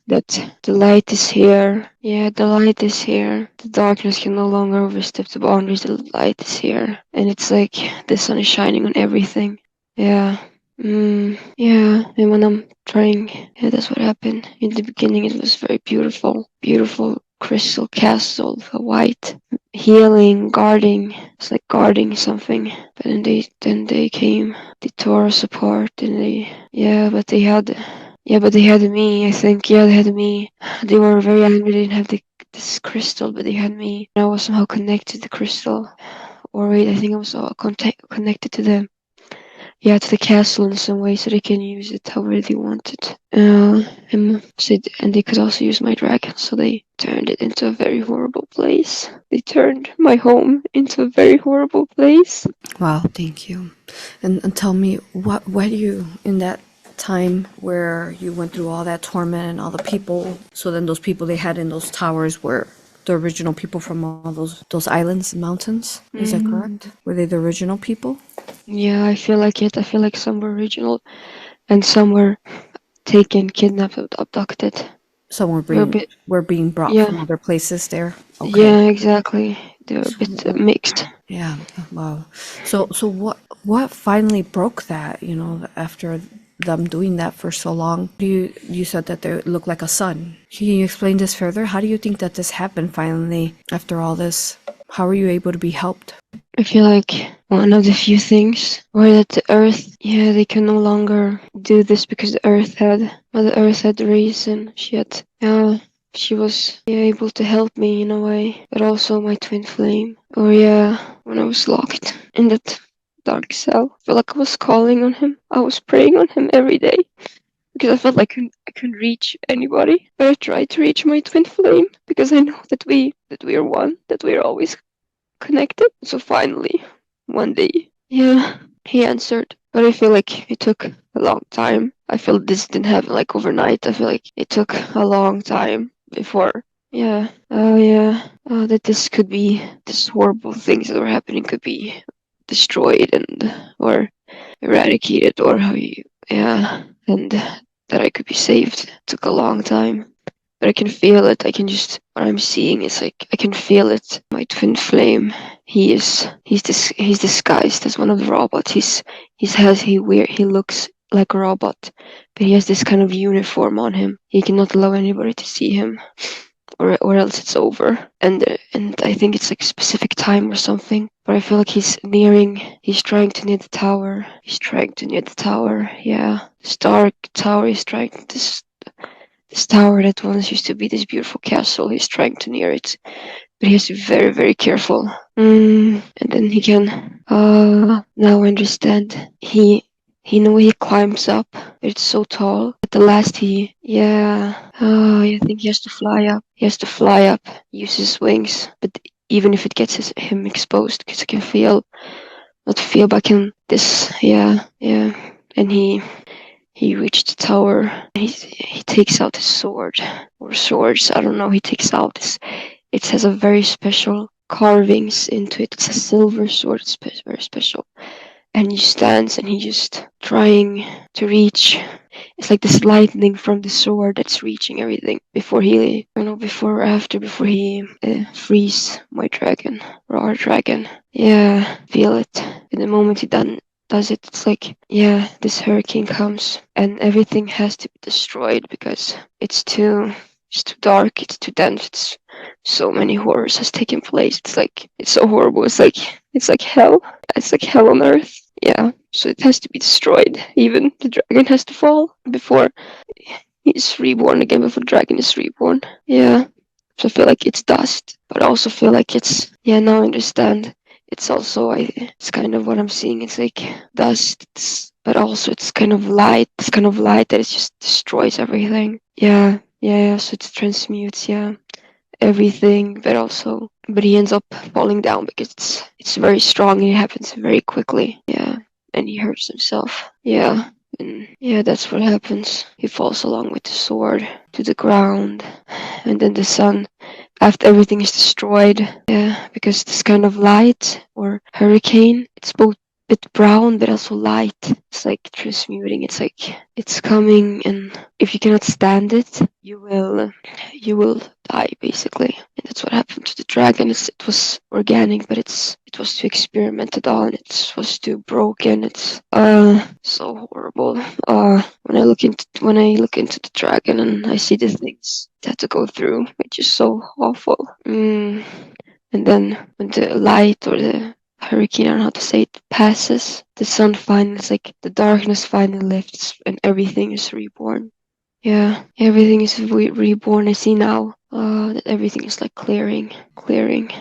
that the light is here. Yeah, the light is here. The darkness can no longer overstep the boundaries. The light is here. And it's like the sun is shining on everything. Yeah. Yeah, and when I'm trying, yeah, that's what happened. In the beginning, it was very beautiful. Beautiful crystal castle, white, healing, guarding. It's like guarding something. But then they came, they tore us apart, and but they had me, I think. Yeah, they had me. They were very angry they didn't have this crystal, but they had me. And I was somehow connected to the crystal. Or wait, I think I was connected to them. Yeah, to the castle in some way, so they can use it however they wanted. And they could also use my dragon, so they turned it into a very horrible place. They turned my home into a very horrible place. Wow, thank you. And tell me, why do you, in that time where you went through all that torment and all the people, so then those people they had in those towers were the original people from all those islands and mountains? Is that correct? Were they the original people? Yeah, I feel like it. I feel like some were original and some were taken, kidnapped, abducted. Some They were a bit, were being brought yeah, from other places there. Okay. yeah, exactly. They were a bit mixed. Yeah. Wow. So what finally broke that? After them doing that for so long, you said that they looked like a sun. Can you explain this further? How do you think that this happened finally after all this? How were you able to be helped? I feel like one of the few things were that the Earth, yeah, they can no longer do this because the Earth had risen. She was able to help me in a way, but also my twin flame. Or yeah, when I was locked in that dark cell, I felt like I was calling on him. I was praying on him every day because I felt like I couldn't reach anybody. But I tried to reach my twin flame because I know that we are one, that we are always connected. So finally, one day, yeah, he answered. But I feel like it took a long time. I feel this didn't happen like overnight. I feel like it took a long time before. Yeah. Oh yeah. That this horrible things that were happening could be destroyed and or eradicated or how you and that I could be saved. It took a long time. But I can feel it. What I'm seeing is like I can feel it. My twin flame. He's disguised as one of the robots. He looks like a robot, but he has this kind of uniform on him. He cannot allow anybody to see him, or else it's over. And I think it's like a specific time or something. But I feel like He's trying to near the tower. He's trying to near the tower. Yeah, this dark tower. He's trying this tower that once used to be this beautiful castle. He's trying to near it, but he has to be very, very careful. And then he can. Now I understand. He climbs up. It's so tall. At the last, I think he has to fly up. He has to fly up, use his wings. But even if it gets him exposed, because I can not feel, but I can and he reached the tower. And he takes out his sword or swords. I don't know. He takes out this. It has a very special carvings into it. It's a silver sword. It's very special. and he stands and he just trying to reach. It's like this lightning from the sword that's reaching everything before he, before or after, before he frees my dragon, or our dragon. Yeah, feel it. In the moment he does it, it's like, yeah, this hurricane comes and everything has to be destroyed because it's too dark, it's too dense, it's so many horrors has taken place. It's like, it's so horrible. It's like hell. It's like hell on earth. Yeah, so it has to be destroyed. Even the dragon has to fall before he's reborn again, before the dragon is reborn. Yeah, so I feel like it's dust, but I also feel like it's, yeah, now I understand. It's also, it's kind of what I'm seeing. It's like dust, but also it's kind of light. It's kind of light that it just destroys everything. Yeah, yeah, so it transmutes, yeah, everything, but he ends up falling down because it's very strong and it happens very quickly. Yeah, and he hurts himself. Yeah, and yeah, that's what happens. He falls along with the sword to the ground, and then the sun, after everything is destroyed, yeah, because this kind of light or hurricane, it's both bit brown but also light. It's like transmuting. It's like it's coming, and if you cannot stand it, you will die basically. And that's what happened to the dragon. It was organic, but it was too experimented on. It was too broken. It's so horrible. When I look into the dragon and I see the things it had to go through, it's just so awful. And then when the light or the hurricane, I don't know how to say it, passes, the sun finally, it's like the darkness finally lifts and everything is reborn. Yeah, everything is reborn. I see now that everything is like clearing. Good,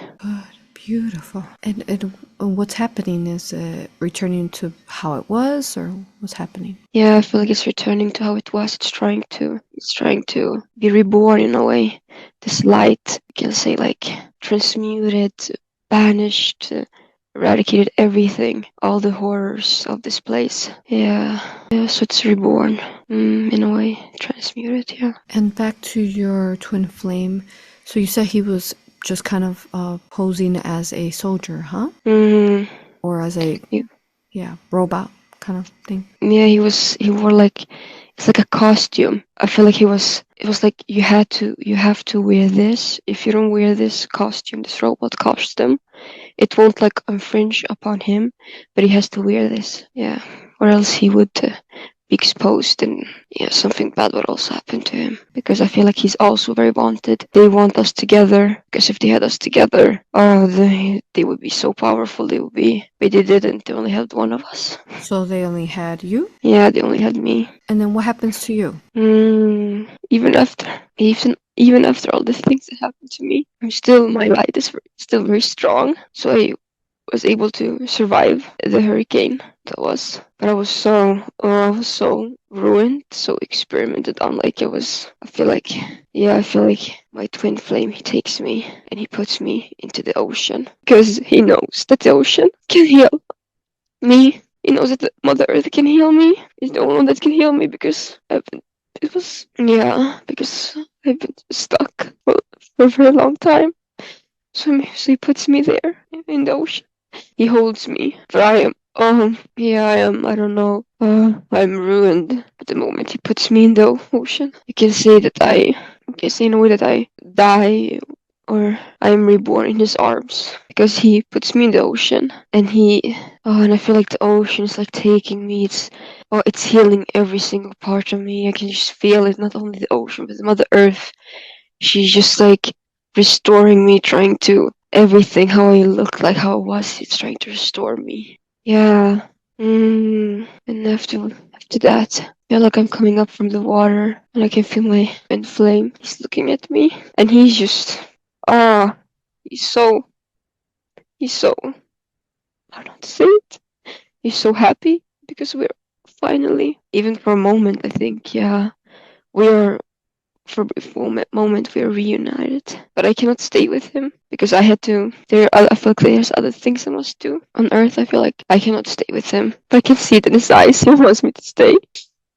beautiful. And what's happening is returning to how it was, or what's happening? Yeah, I feel like it's returning to how it was. It's trying to be reborn in a way. This light, you can say, like transmuted, banished, eradicated everything, all the horrors of this place. Yeah, so it's reborn, in a way, transmuted. Yeah. And back to your twin flame. So you said he was just kind of posing as a soldier, huh? Mm-hmm. Or as a robot kind of thing. Yeah, he wore like, it's like a costume. I feel like it was like you have to wear this. If you don't wear this costume, this robot costume, it won't like infringe upon him, but he has to wear this. Yeah, or else he would be exposed, and yeah, something bad would also happen to him, because I feel like he's also very wanted. They want us together, because if they had us together, they would be so powerful. But they didn't. They only had one of us. So they only had you? Yeah, they only had me. And then what happens to you? Even after all the things that happened to me, my light is still very strong. So I was able to survive the hurricane but I was so ruined, so experimented on. Like I feel like my twin flame, he takes me and he puts me into the ocean, because he knows that the ocean can heal me. He knows that the Mother Earth can heal me. He's the only one that can heal me, because because I've been stuck for a very long time. So he puts me there in the ocean. He holds me, but I don't know, I'm ruined at the moment he puts me in the ocean. You can say in a way that I die, or I am reborn in his arms, because he puts me in the ocean, and and I feel like the ocean is like taking me. It's healing every single part of me. I can just feel it, not only the ocean, but the Mother Earth. She's just like restoring me, trying to everything, how I looked, like how I was. It's trying to restore me. Yeah. And after that, I feel like I'm coming up from the water, and I can feel my twin flame. He's looking at me, and he's just he's so I don't know how to say it. He's so happy, because we're finally, even for a moment, I think, yeah, we are. For a brief moment, we are reunited, but I cannot stay with him, because I feel like there's other things I must do on Earth. I feel like I cannot stay with him, but I can see it in his eyes. He wants me to stay,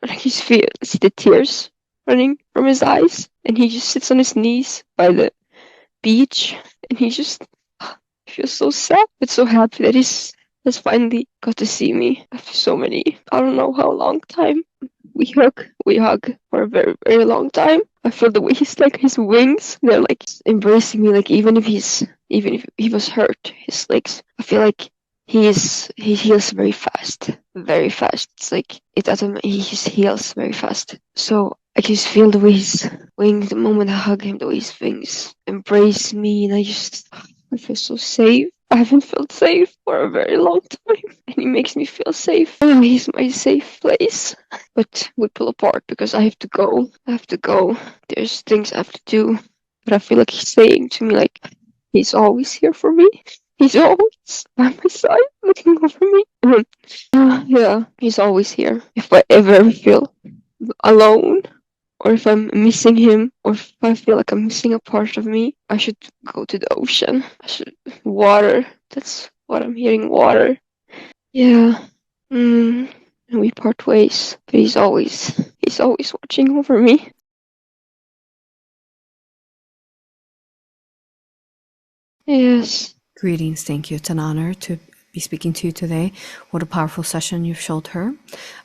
and I can see the tears running from his eyes, and he just sits on his knees by the beach, and he feels so sad but so happy that he's has finally got to see me after so many, I don't know how long time. We hug for a very, very long time. I feel the way his wings, they're like embracing me, like even if he was hurt, his legs, I feel like he heals very fast, very fast. It's like it doesn't, he heals very fast. So I just feel the way his wings, the moment I hug him, the way his wings embrace me, and I feel so safe. I haven't felt safe for a very long time, and he makes me feel safe. Oh, he's my safe place. But we pull apart because I have to go. I have to go. There's things I have to do. But I feel like he's saying to me, like, he's always here for me. He's always by my side, looking over me. Yeah, he's always here. If I ever feel alone, or if I'm missing him, or if I feel like I'm missing a part of me, I should go to the ocean. I should water. That's what I'm hearing. Water. Yeah. And we part ways. But he's always watching over me. Yes. Greetings, thank you. It's an honor to be speaking to you today. What a powerful session you've showed her.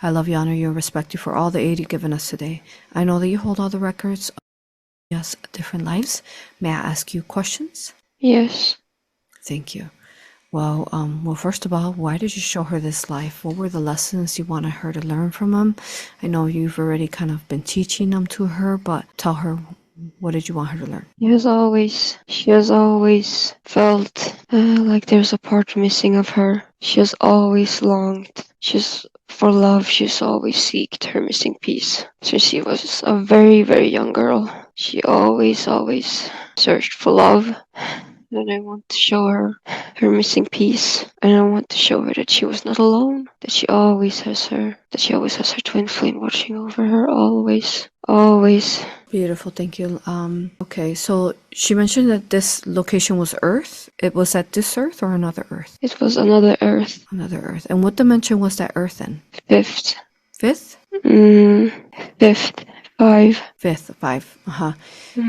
I love you, honor you, and respect you for all the aid you've given us today. I know that you hold all the records of yes, different lives. May I ask you questions? Yes. Thank you. Well, first of all, why did you show her this life? What were the lessons you wanted her to learn from them? I know you've already kind of been teaching them to her, but tell her, what did you want her to learn? She has always felt like there's a part missing of her. She has always longed. For love, she's always seeked her missing piece. Since she was a very, very young girl, she always searched for love. And I want to show her her missing piece. And I want to show her that she was not alone. That she always has her twin flame watching over her. Always. Always. Beautiful, thank you. Okay, so she mentioned that this location was Earth. It was at this Earth or another Earth? It was another Earth. Another Earth. And what dimension was that Earth in? Fifth. Fifth? Fifth. Five. Fifth, five.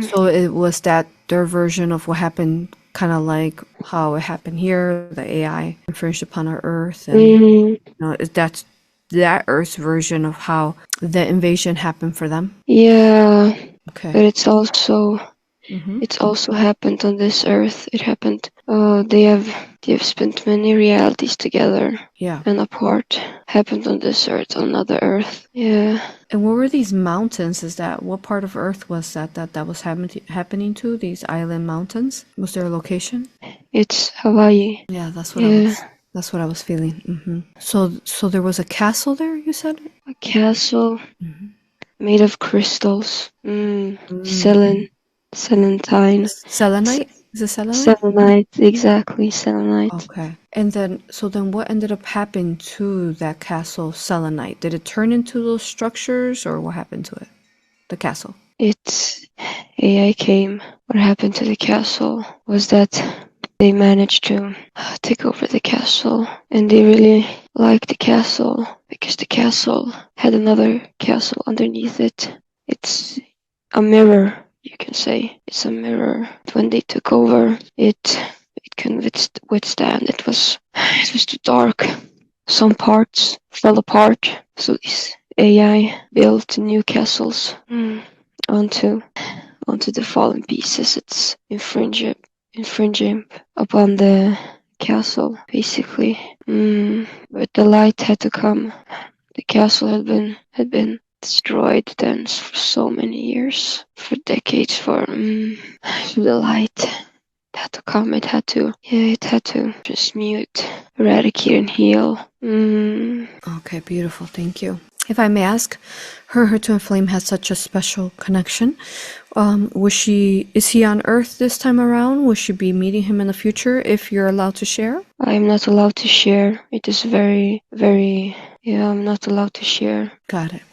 So it was that their version of what happened, kind of like how it happened here, the AI infringed upon our Earth, and you know, that's that Earth's version of how the invasion happened for them. Yeah. Okay. But it's also happened on this Earth. It happened. They have spent many realities together. Yeah. And apart. Happened on this Earth, on another Earth. Yeah. And what were these mountains? What part of Earth was that was happening to? These island mountains? Was there a location? It's Hawaii. Yeah, that's what I was feeling. So there was a castle there, you said? A castle made of crystals. Selenite. Selenite? Is it selenite? Selenite, exactly, selenite. Okay. And then what ended up happening to that castle selenite? Did it turn into those structures, or what happened to it? The castle? It's AI came. What happened to the castle was that they managed to take over the castle, and they really liked the castle because the castle had another castle underneath it. It's a mirror, you can say. It's a mirror. When they took over, it couldn't withstand. It was too dark. Some parts fell apart. So this AI built new castles onto the fallen pieces. It's infringing upon the castle, basically. But the light had to come. The castle had been destroyed then for so many years, for decades. For the light had to come. It had to transmute, eradicate, and heal. Okay, beautiful. Thank you. If I may ask, her twin flame has such a special connection. Is he on Earth this time around? Will she be meeting him in the future, if you're allowed to share? I am not allowed to share. It is very, very, I'm not allowed to share. Got it.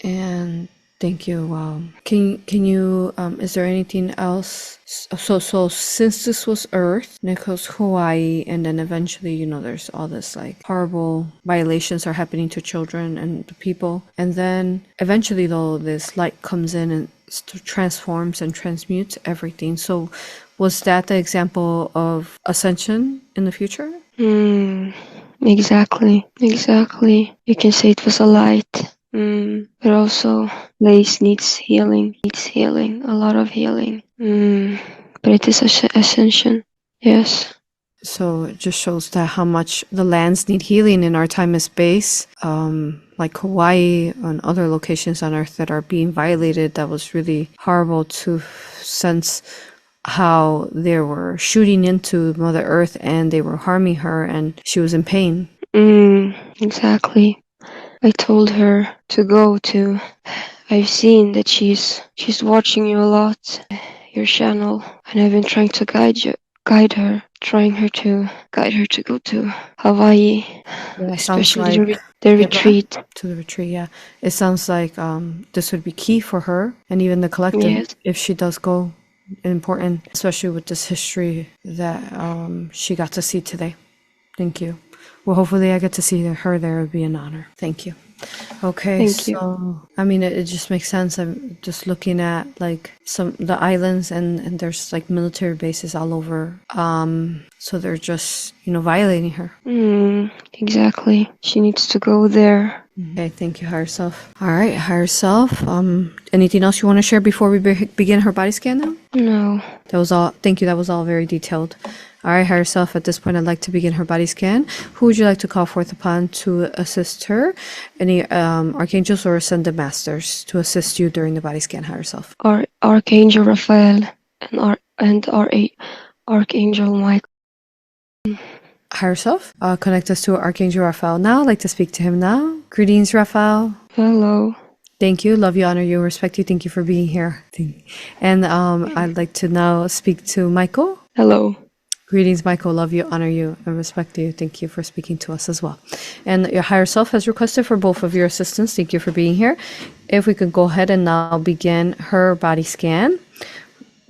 And thank you. Can you, is there anything else? So since this was Earth, and it goes Hawaii, and then eventually, there's all this like horrible violations are happening to children and the people. And then eventually though, this light comes in and transforms and transmutes everything. So was that the example of ascension in the future? Exactly. Exactly. You can say it was a light. But also, Lace needs healing. Needs healing. A lot of healing. But it is ascension. Yes. So it just shows that how much the lands need healing in our time and space, like Hawaii and other locations on Earth that are being violated. That was really horrible to sense how they were shooting into Mother Earth and they were harming her and she was in pain. Exactly. I told her to go to. I've seen that she's watching you a lot, your channel, and I've been trying to guide her to go to Hawaii, Yeah, it sounds especially like the yeah, go ahead. retreat. To the retreat. Yeah, it sounds like this would be key for her and even the collective Yes. if she does go. Important, especially with this history that she got to see today. Thank you. Well, hopefully I get to see her there. It would be an honor. Thank you. Okay, Thank you. so I mean, it just makes sense. I'm just looking at like the islands, and there's like military bases all over. So they're just violating her. Exactly. She needs to go there. Okay, thank you, higher self. All right, higher self. Anything else you want to share before we begin her body scan now? No. That was all. Thank you. That was all very detailed. All right, higher self. At this point, I'd like to begin her body scan. Who would you like to call forth upon to assist her? Any archangels or ascended masters to assist you during the body scan, higher self? Archangel Raphael and Archangel Michael. Higher self. Connect us to Archangel Raphael now. I'd like to speak to him now. Greetings, Raphael. Hello. Thank you. Love you, honor you, respect you. Thank you for being here. And I'd like to now speak to Michael. Hello. Greetings, Michael. Love you, honor you, and respect you. Thank you for speaking to us as well. And your higher self has requested for both of your assistance. Thank you for being here. If we could go ahead and now begin her body scan.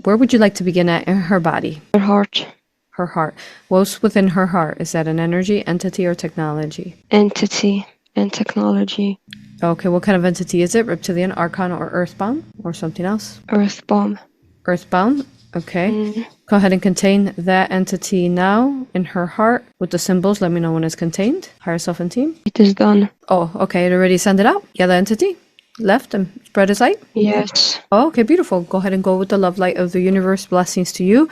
Where would you like to begin at in her body? Her heart. Her heart. What's within her heart? Is that an energy, entity, or technology? Entity and technology. Okay, what kind of entity is it? Reptilian, archon, or earthbound? Or something else? Earth bomb. Earthbound? Okay. Go ahead and contain that entity now in her heart with the symbols. Let me know when it's contained. Higher self and team. It is done. Oh, okay. It already sent it out. Yeah, the entity. Left and spread its light. Yes. Oh, okay, beautiful. Go ahead and go with the love light of the universe. Blessings to you.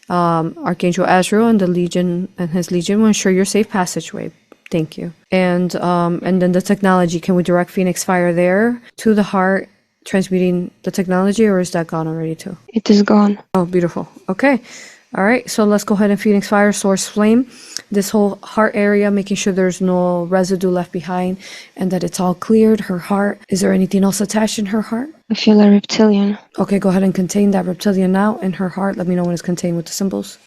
Archangel Azrael and the Legion and his Legion will ensure your safe passageway. Thank you. And then the technology. Can we direct Phoenix Fire there to the heart, transmuting the technology, or is that gone already too? It is gone. Oh, beautiful. Okay. All right. So let's go ahead and Phoenix Fire, Source Flame, this whole heart area, making sure there's no residue left behind and that it's all cleared. Her heart. Is there anything else attached in her heart? I feel a reptilian. Okay. Go ahead and contain that reptilian now in her heart. Let me know when it's contained with the symbols.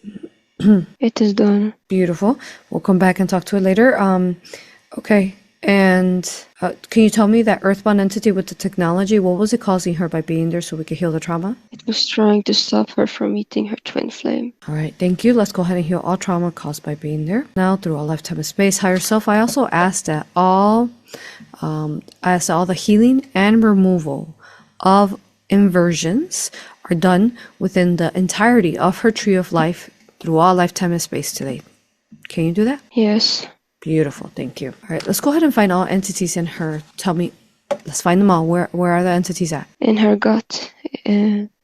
It is done. Beautiful. We'll come back and talk to it later. Okay. And can you tell me that earthbound entity with the technology, what was it causing her by being there so we could heal the trauma? It was trying to stop her from meeting her twin flame. All right. Thank you. Let's go ahead and heal all trauma caused by being there. Now, through all lifetime of space, higher self, I also ask that all the healing and removal of inversions are done within the entirety of her tree of life through all lifetime and space today. Can you do that? Yes. Beautiful. Thank you. All right. Let's go ahead and find all entities in her. Tell me. Let's find them all. Where are the entities at? In her gut.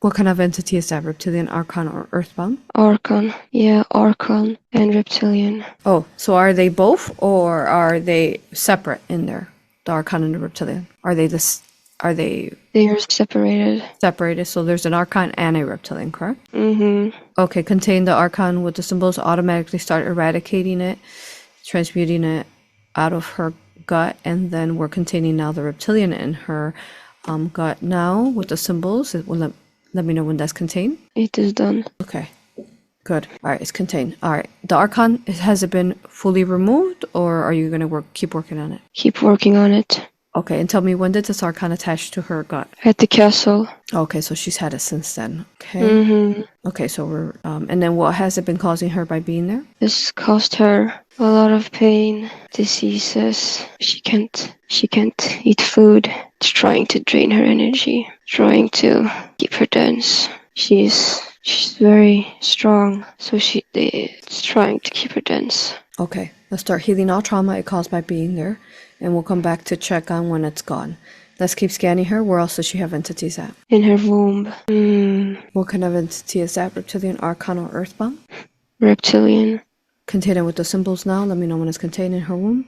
What kind of entity is that? Reptilian, archon, or earthbound? Archon. Yeah, archon and reptilian. Oh, so are they both, or are they separate in there? The archon and the reptilian. Are they this? Are they? They are separated. Separated. So there's an archon and a reptilian, correct? Mm-hmm. Okay. Contain the archon with the symbols. Automatically start eradicating it, transmuting it out of her gut, and then we're containing now the reptilian in her gut now with the symbols. It will let me know when that's contained. It is done. Okay, good. All right, it's contained. All right, the archon, has it been fully removed, or are you gonna keep working on it? Keep working on it. Okay, and tell me, when did this archon attach to her gut? At the castle. Okay, so she's had it since then. Okay. Mm-hmm. Okay, so we're and then what has it been causing her by being there? This caused her a lot of pain, diseases. She can't eat food. It's trying to drain her energy, trying to keep her dense. She's very strong, so it's trying to keep her dense. Okay, let's start healing all trauma it caused by being there, and we'll come back to check on when it's gone. Let's keep scanning her. Where else does she have entities at? In her womb. What kind of entity is that? Reptilian, Archon, or Earthbound? Reptilian. Contain it with the symbols now. Let me know when it's contained in her womb.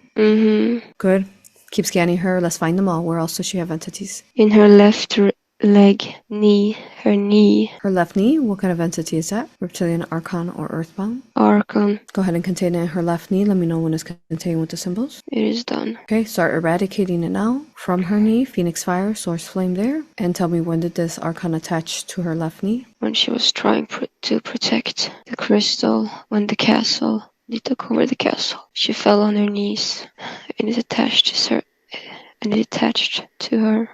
Good. Keep scanning her. Let's find them all. Where else does she have entities? In her left leg, knee, her knee. Her left knee. What kind of entity is that? Reptilian, Archon, or Earthbound? Archon. Go ahead and contain it in her left knee. Let me know when it's contained with the symbols. It is done. Okay, start eradicating it now. From her knee, Phoenix Fire, Source Flame there. And tell me, when did this Archon attach to her left knee? When she was trying to protect the crystal, when the castle, they took over the castle. She fell on her knees, and it attached to her.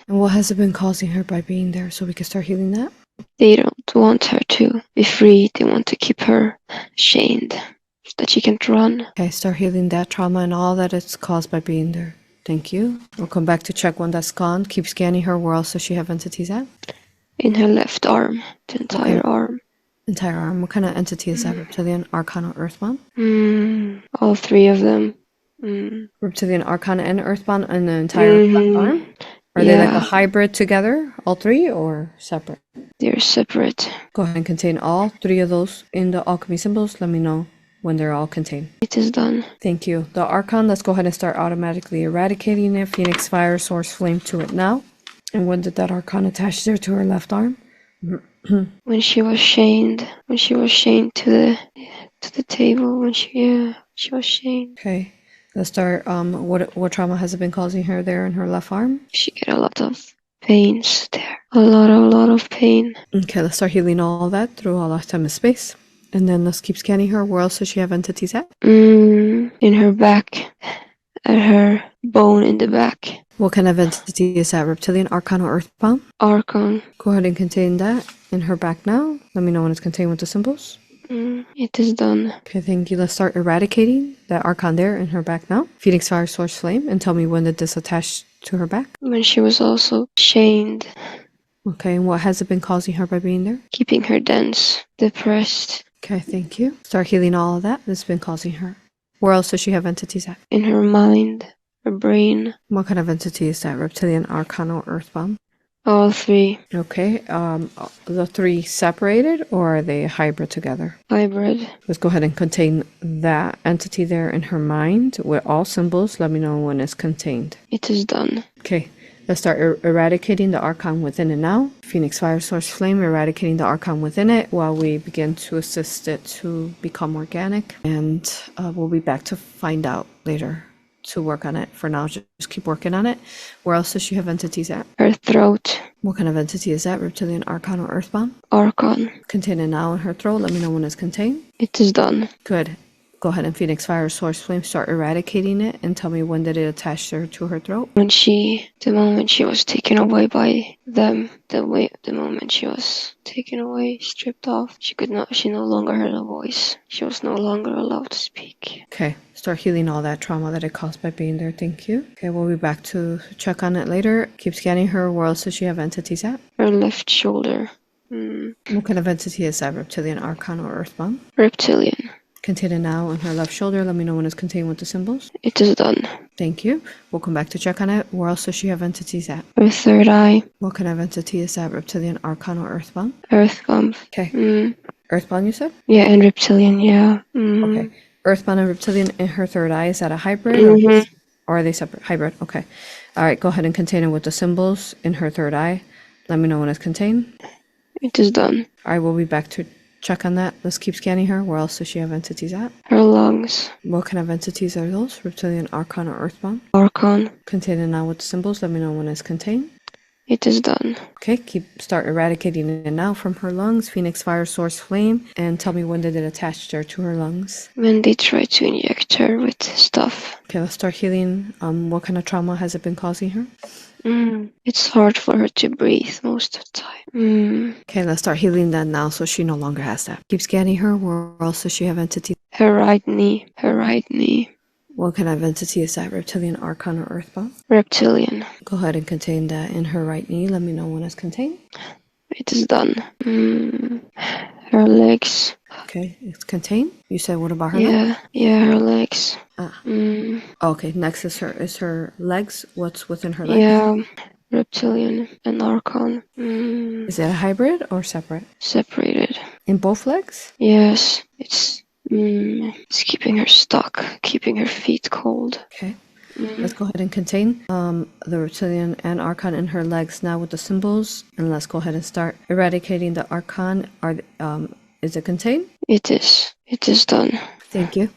And what has it been causing her by being there, so we can start healing that? They don't want her to be free. They want to keep her chained so that she can't run. Okay, start healing that trauma and all that it's caused by being there. Thank you. We'll come back to check when that's gone. Keep scanning her. Where else does she have entities at? In her left arm, the entire arm. Entire arm. What kind of entity is that? Reptilian, Archon, or Earthbound? All three of them. Reptilian, Archon, and Earthbound, and the entire left arm? Are they like a hybrid together, all three, or separate? They're separate. Go ahead and contain all three of those in the alchemy symbols. Let me know when they're all contained. It is done. Thank you. The Archon, let's go ahead and start automatically eradicating it. Phoenix Fire, Source Flame to it now. And when did that Archon attach there to her left arm? When she was chained. When she was chained to the table. When she was chained. Okay. Let's start. What trauma has it been causing her there in her left arm? She get a lot of pains there. A lot of pain. Okay, let's start healing all that through all our time and space. And then let's keep scanning her. Where else does she have entities at? In her back. At her bone in the back. What kind of entity is that? Reptilian, Archon, or Earthbound? Archon. Go ahead and contain that in her back now. Let me know when it's contained with the symbols. It is done. Okay, thank you. Let's start eradicating that Archon there in her back now. Phoenix Fire, Source Flame, and tell me when did this attach to her back? When she was also chained. Okay, and what has it been causing her by being there? Keeping her dense, depressed. Okay, thank you. Start healing all of that that's been causing her. Where else does she have entities at? In her mind, her brain. What kind of entity is that? Reptilian, Archon, or Earthbound? All three. Okay, the three separated, or are they hybrid together? Hybrid. Let's go ahead and contain that entity there in her mind with all symbols. Let me know when it's contained. It is done. Okay, let's start eradicating the Archon within it now. Phoenix Fire, Source Flame, eradicating the Archon within it while we begin to assist it to become organic. And we'll be back to find out later to work on it. For now, just keep working on it. Where else does she have entities at? Her throat. What kind of entity is that? Reptilian, Archon, or Earthbound? Archon. Contain it now in her throat. Let me know when it's contained. It is done. Good. Go ahead and Phoenix Fire, Source Flame, start eradicating it and tell me when did it attach her to her throat. The moment she was taken away by them, the moment she was taken away, stripped off, she no longer heard a voice. She was no longer allowed to speak. Okay, start healing all that trauma that it caused by being there. Thank you. Okay, we'll be back to check on it later. Keep scanning her. Where else does she have entities at? Her left shoulder. What kind of entity is that? Reptilian, Archon, or Earthbound? Reptilian. Contain it now on her left shoulder. Let me know when it's contained with the symbols. It is done. Thank you. We'll come back to check on it. Where else does she have entities at? Her third eye. What kind of entity is that? Reptilian, Archon, or Earthbound? Earthbound. Okay. Earthbound, you said? Yeah, and reptilian, yeah. Okay. Earthbound and Reptilian in her third eye. Is that a hybrid? Or are they separate? Hybrid. Okay. All right. Go ahead and contain it with the symbols in her third eye. Let me know when it's contained. It is done. All right. We'll be back to check on that. Let's keep scanning her. Where else does she have entities at? Her lungs. What kind of entities are those? Reptilian, Archon, or Earthbound? Archon. Contain it now with the symbols. Let me know when it's contained. It is done. Okay, start eradicating it now from her lungs. Phoenix Fire, Source Flame, and tell me when did it attach there to her lungs. When they tried to inject her with stuff. Okay, let's start healing. What kind of trauma has it been causing her? It's hard for her to breathe most of the time. Okay, let's start healing that now so she no longer has that. Keep scanning her. Where else does she have entities? Her right knee. Her right knee. What kind of entity is that? Reptilian, Archon, or Earthbound? Reptilian. Go ahead and contain that in her right knee. Let me know when it's contained. It is done. Her legs. Okay, it's contained. You said what about her legs? Yeah, her legs. Ah. Mm, Okay, next is her legs. What's within her legs? yeah, reptilian and archon. Is it a hybrid or separate? Separated. In both legs? Yes, it's keeping her stuck, keeping her feet cold. Okay. Let's go ahead and contain the reptilian and archon in her legs now with the symbols, and let's go ahead and start eradicating the archon. Is it contained? It is done. Thank you.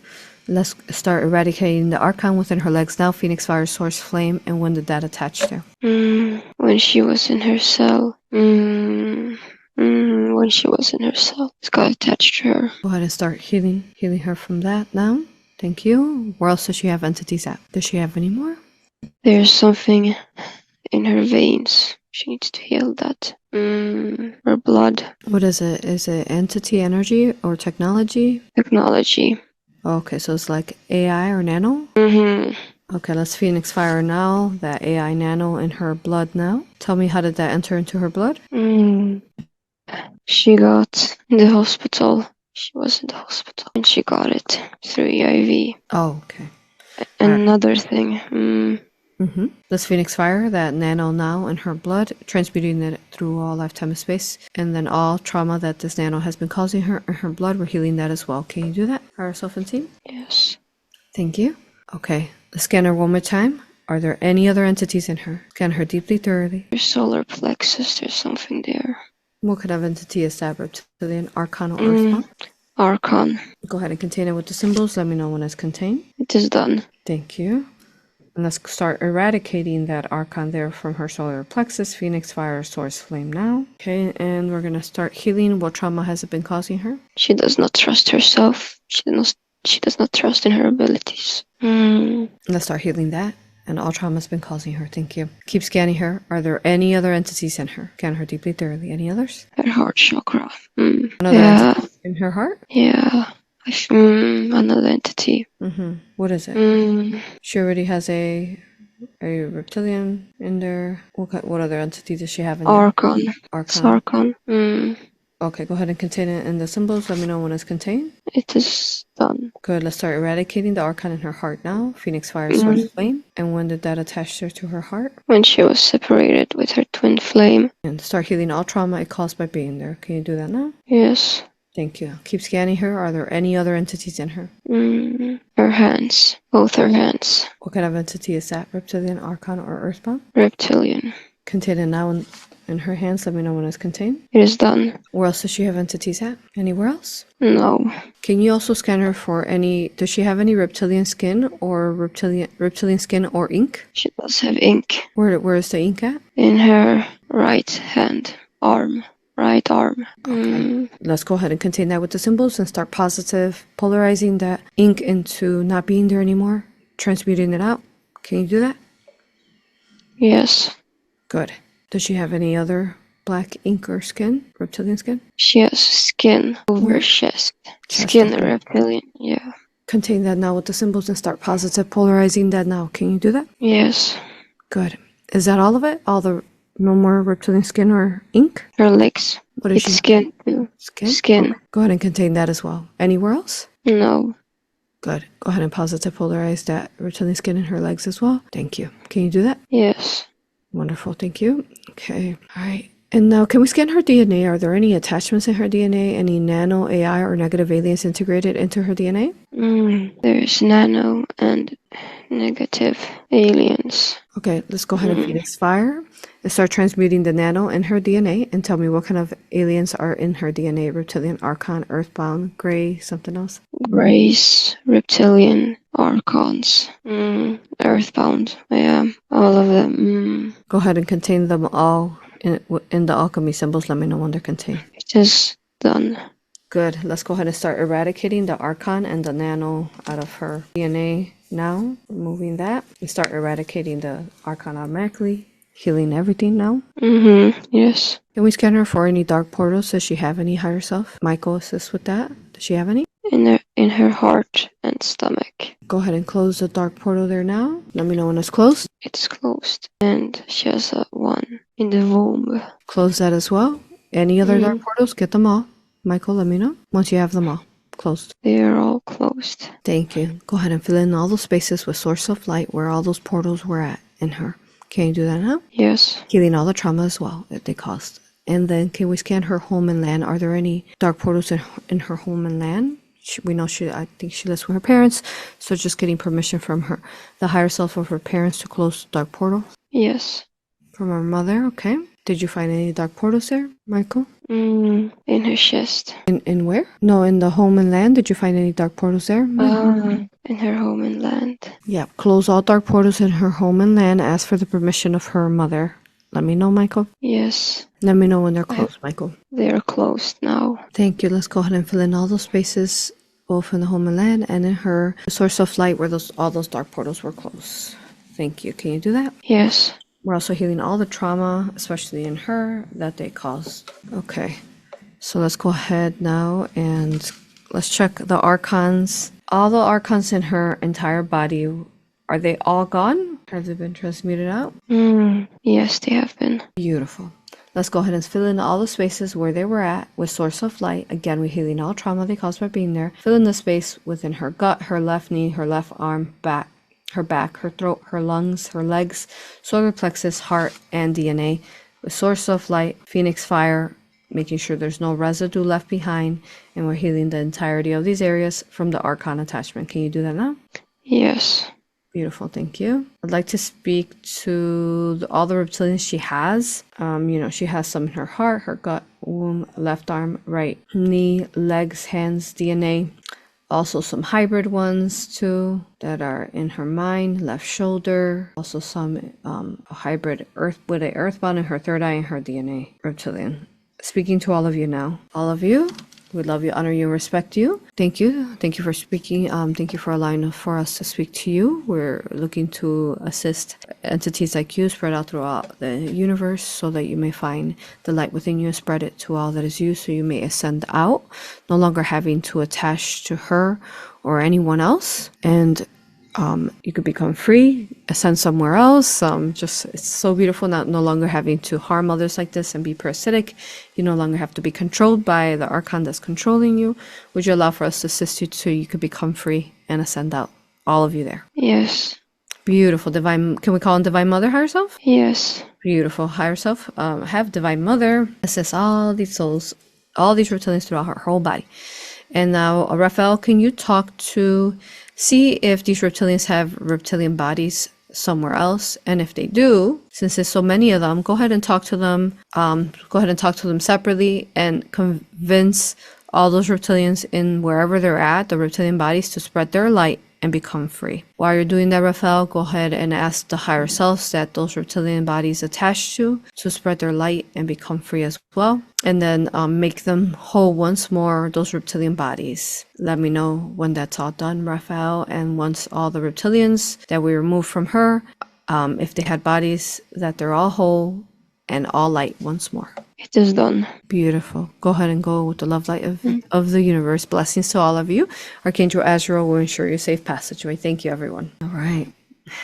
Let's start eradicating the archon within her legs now. Phoenix fire, source flame, and when did that attach there? When she was in her cell. When she was in her cell, it's got attached to her. Go ahead and start healing her from that now. Thank you. Where else does she have entities at? Does she have any more? There's something in her veins. She needs to heal that. Her blood. What is it? Is it entity, energy, or technology? Technology. Okay, so it's like AI or nano? Okay, let's Phoenix fire now. That AI nano in her blood now. Tell me, how did that enter into her blood? She got in the hospital. She was in the hospital and she got it through EIV. Oh, okay. Another thing. Let's Phoenix fire that nano now in her blood, transmuting it through all lifetime of space, and then all trauma that this nano has been causing her in her blood, we're healing that as well. Can you do that? Higher self and team? Yes. Thank you. Okay, let's scan her one more time. Are there any other entities in her? Scan her deeply, thoroughly. Her solar plexus, there's something there. What kind of entity is that? Reptilian, archon, or earthbound? Archon. Go ahead and contain it with the symbols. Let me know when it's contained. It is done. Thank you. And let's start eradicating that archon there from her solar plexus. Phoenix fire, source flame now. Okay, and we're gonna start healing. What trauma has it been causing her? She does not trust herself. She does not trust in her abilities. Let's start healing that. And all trauma has been causing her. Thank you. Keep scanning her. Are there any other entities in her? Scan her deeply, thoroughly. Any others? Her heart chakra. Another entity in her heart? Yeah. Another entity. What is it? She already has a reptilian in there. What other entity does she have in there? Archon. Archon. Sarkon. Okay, go ahead and contain it in the symbols. Let me know when it's contained. It is done. Good. Let's start eradicating the archon in her heart now. Phoenix fire, source flame. And when did that attach her to her heart? When she was separated with her twin flame. And start healing all trauma it caused by being there. Can you do that now? Yes. Thank you. Keep scanning her. Are there any other entities in her? Her hands. Both her hands. What kind of entity is that? Reptilian, archon, or earthbound? Reptilian. Contain it now in her hands. Let me know when it's contained. It is done. Where else does she have entities at? Anywhere else? No. Can you also scan her for any... Does she have any reptilian skin or reptilian skin or ink? She does have ink. Where is the ink at? In her right hand. Arm. Right arm. Okay. Let's go ahead and contain that with the symbols and start positive polarizing that ink into not being there anymore. Transmuting it out. Can you do that? Yes. Good. Does she have any other black ink or skin? Reptilian skin? She has skin over her chest. Skin okay. reptilian, yeah. Contain that now with the symbols and start positive polarizing that now. Can you do that? Yes. Good. Is that all of it? No more reptilian skin or ink? Her legs. What is it's skin too. Skin. Okay. Go ahead and contain that as well. Anywhere else? No. Good. Go ahead and positive polarize that reptilian skin in her legs as well. Thank you. Can you do that? Yes. Wonderful. Thank you. Okay. All right. And now, can we scan her DNA? Are there any attachments in her DNA? Any nano, AI, or negative aliens integrated into her DNA? There's nano and negative aliens. Okay, let's go ahead and Phoenix fire and start transmuting the nano in her DNA and tell me what kind of aliens are in her DNA. Reptilian, archon, earthbound, gray, something else? Grays, reptilian, archons, earthbound. Yeah, all of them. Go ahead and contain them all in the alchemy symbols. Let me know when they're contained. It is done. Good. Let's go ahead and start eradicating the archon and the nano out of her DNA now. Removing that. We start eradicating the archon automatically. Healing everything now. Yes. Can we scan her for any dark portals? Does she have any higher self? Michael assists with that. Does she have any? In her heart and stomach. Go ahead and close the dark portal there now. Let me know when it's closed. It's closed. And she has one in the womb. Close that as well. Any other dark portals? Get them all. Michael, let me know once you have them all. closed? They are all closed. Thank you. Go ahead and fill in all those spaces with source of light where all those portals were at in her. Can you do that now? Yes. Healing all the trauma as well that they caused. And then can we scan her home and land? Are there any dark portals in her home and land? We know I think she lives with her parents, so just getting permission from her, the higher self of her parents to close the dark portal. Yes. From her mother, okay. Did you find any dark portals there, Michael? In her chest. In where? No, in the home and land. Did you find any dark portals there? In her home and land. Yeah, close all dark portals in her home and land. Ask for the permission of her mother. Let me know, Michael. Yes. Let me know when they're closed, Michael. They are closed now. Thank you. Let's go ahead and fill in all those spaces, both in the home and land and in her source of light where all those dark portals were closed. Thank you. Can you do that? Yes. We're also healing all the trauma, especially in her, that they caused. Okay. So let's go ahead now and let's check the archons. All the archons in her entire body, are they all gone? Have they been transmuted out? Yes, they have been. Beautiful. Let's go ahead and fill in all the spaces where they were at with source of light. Again, we're healing all trauma they caused by being there. Fill in the space within her gut, her left knee, her left arm, her back, her throat, her lungs, her legs, solar plexus, heart, and DNA with source of light, phoenix fire, making sure there's no residue left behind, and we're healing the entirety of these areas from the archon attachment. Can you do that now? Yes. Beautiful, thank you. I'd like to speak to all the reptilians she has. She has some in her heart, her gut, womb, left arm, right knee, legs, hands, DNA. Also some hybrid ones too that are in her mind, left shoulder. Also some hybrid with a earthbound in her third eye and her DNA reptilian. Speaking to all of you now. All of you, we love you, honor you, respect you. Thank you. Thank you for speaking. Thank you for allowing for us to speak to you. We're looking to assist entities like you spread out throughout the universe so that you may find the light within you and spread it to all that is you so you may ascend out, no longer having to attach to her or anyone else. And you could become free, ascend somewhere else. It's so beautiful, no longer having to harm others like this and be parasitic. You no longer have to be controlled by the archon that's controlling you. Would you allow for us to assist you so you could become free and ascend out? All of you there. Yes. Beautiful. Divine, can we call on Divine Mother higher self? Yes. Beautiful. Higher self. Have Divine Mother assist all these souls, all these reptilians throughout her whole body. And now, Raphael, can you talk to see if these reptilians have reptilian bodies somewhere else? And if they do, since there's so many of them, go ahead and talk to them. Go ahead and talk to them separately and convince all those reptilians in wherever they're at, the reptilian bodies, to spread their light and become free. While you're doing that, Raphael, go ahead and ask the higher selves that those reptilian bodies attached to spread their light and become free as well. And then make them whole once more, those reptilian bodies. Let me know when that's all done, Raphael. And once all the reptilians that we removed from her, if they had bodies, that they're all whole and all light once more. It is done. Beautiful. Go ahead and go with the love light of the universe. Blessings to all of you. Archangel Azrael will ensure your safe passageway. Thank you, everyone. All right.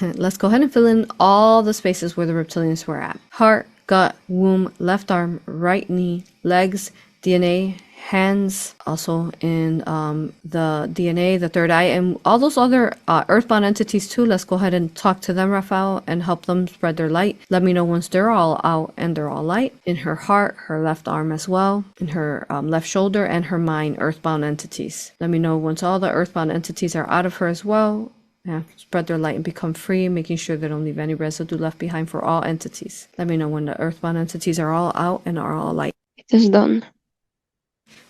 Let's go ahead and fill in all the spaces where the reptilians were at. Heart, gut, womb, left arm, right knee, legs, DNA, hands, also in the DNA, the third eye, and all those other earthbound entities too. Let's go ahead and talk to them, Raphael, and help them spread their light. Let me know once they're all out and they're all light. In her heart, her left arm as well, in her left shoulder, and her mind, earthbound entities. Let me know once all the earthbound entities are out of her as well. Yeah, spread their light and become free, making sure they don't leave any residue left behind for all entities. Let me know when the earthbound entities are all out and are all light. It is done.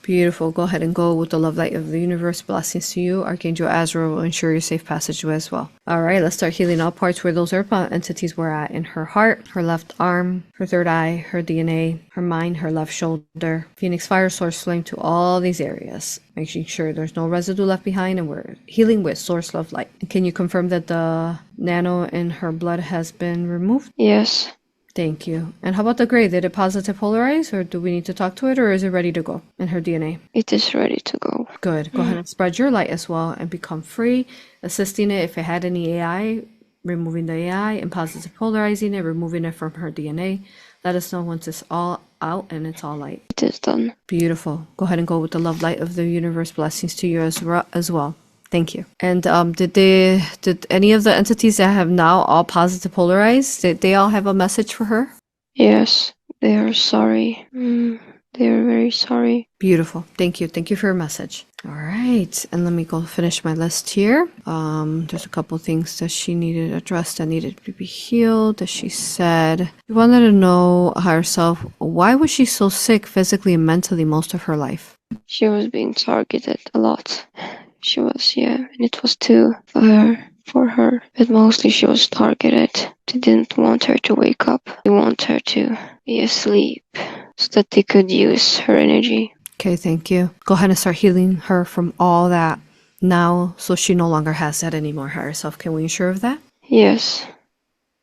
Beautiful. Go ahead and go with the love light of the universe. Blessings to you. Archangel Azrael will ensure your safe passage as well. All right, let's start healing all parts where those earthbound entities were at. In her heart, her left arm, her third eye, her DNA, her mind, her left shoulder. Phoenix fire source flame to all these areas, making sure there's no residue left behind, and we're healing with source love light. And can you confirm that the nano in her blood has been removed? Yes. Thank you. And how about the gray? Did it positive polarize, or do we need to talk to it, or is it ready to go in her DNA? It is ready to go. Good. Go ahead and spread your light as well and become free, assisting it if it had any AI, removing the AI and positive polarizing it, removing it from her DNA. Let us know once it's all out and it's all light. It is done. Beautiful. Go ahead and go with the love light of the universe. Blessings to you as well. Thank you. And did any of the entities that have now all positive polarized, did they all have a message for her? Yes, they are sorry. They are very sorry. Beautiful. Thank you. Thank you for your message. All right. And let me go finish my list here. There's a couple things that she needed addressed that needed to be healed. That she said, we wanted to know herself, why was she so sick physically and mentally most of her life? She was being targeted a lot. She was, yeah, and it was too for her. But mostly she was targeted. They didn't want her to wake up. They want her to be asleep so that they could use her energy. Okay, thank you. Go ahead and start healing her from all that now so she no longer has that anymore herself. Can we ensure of that? Yes.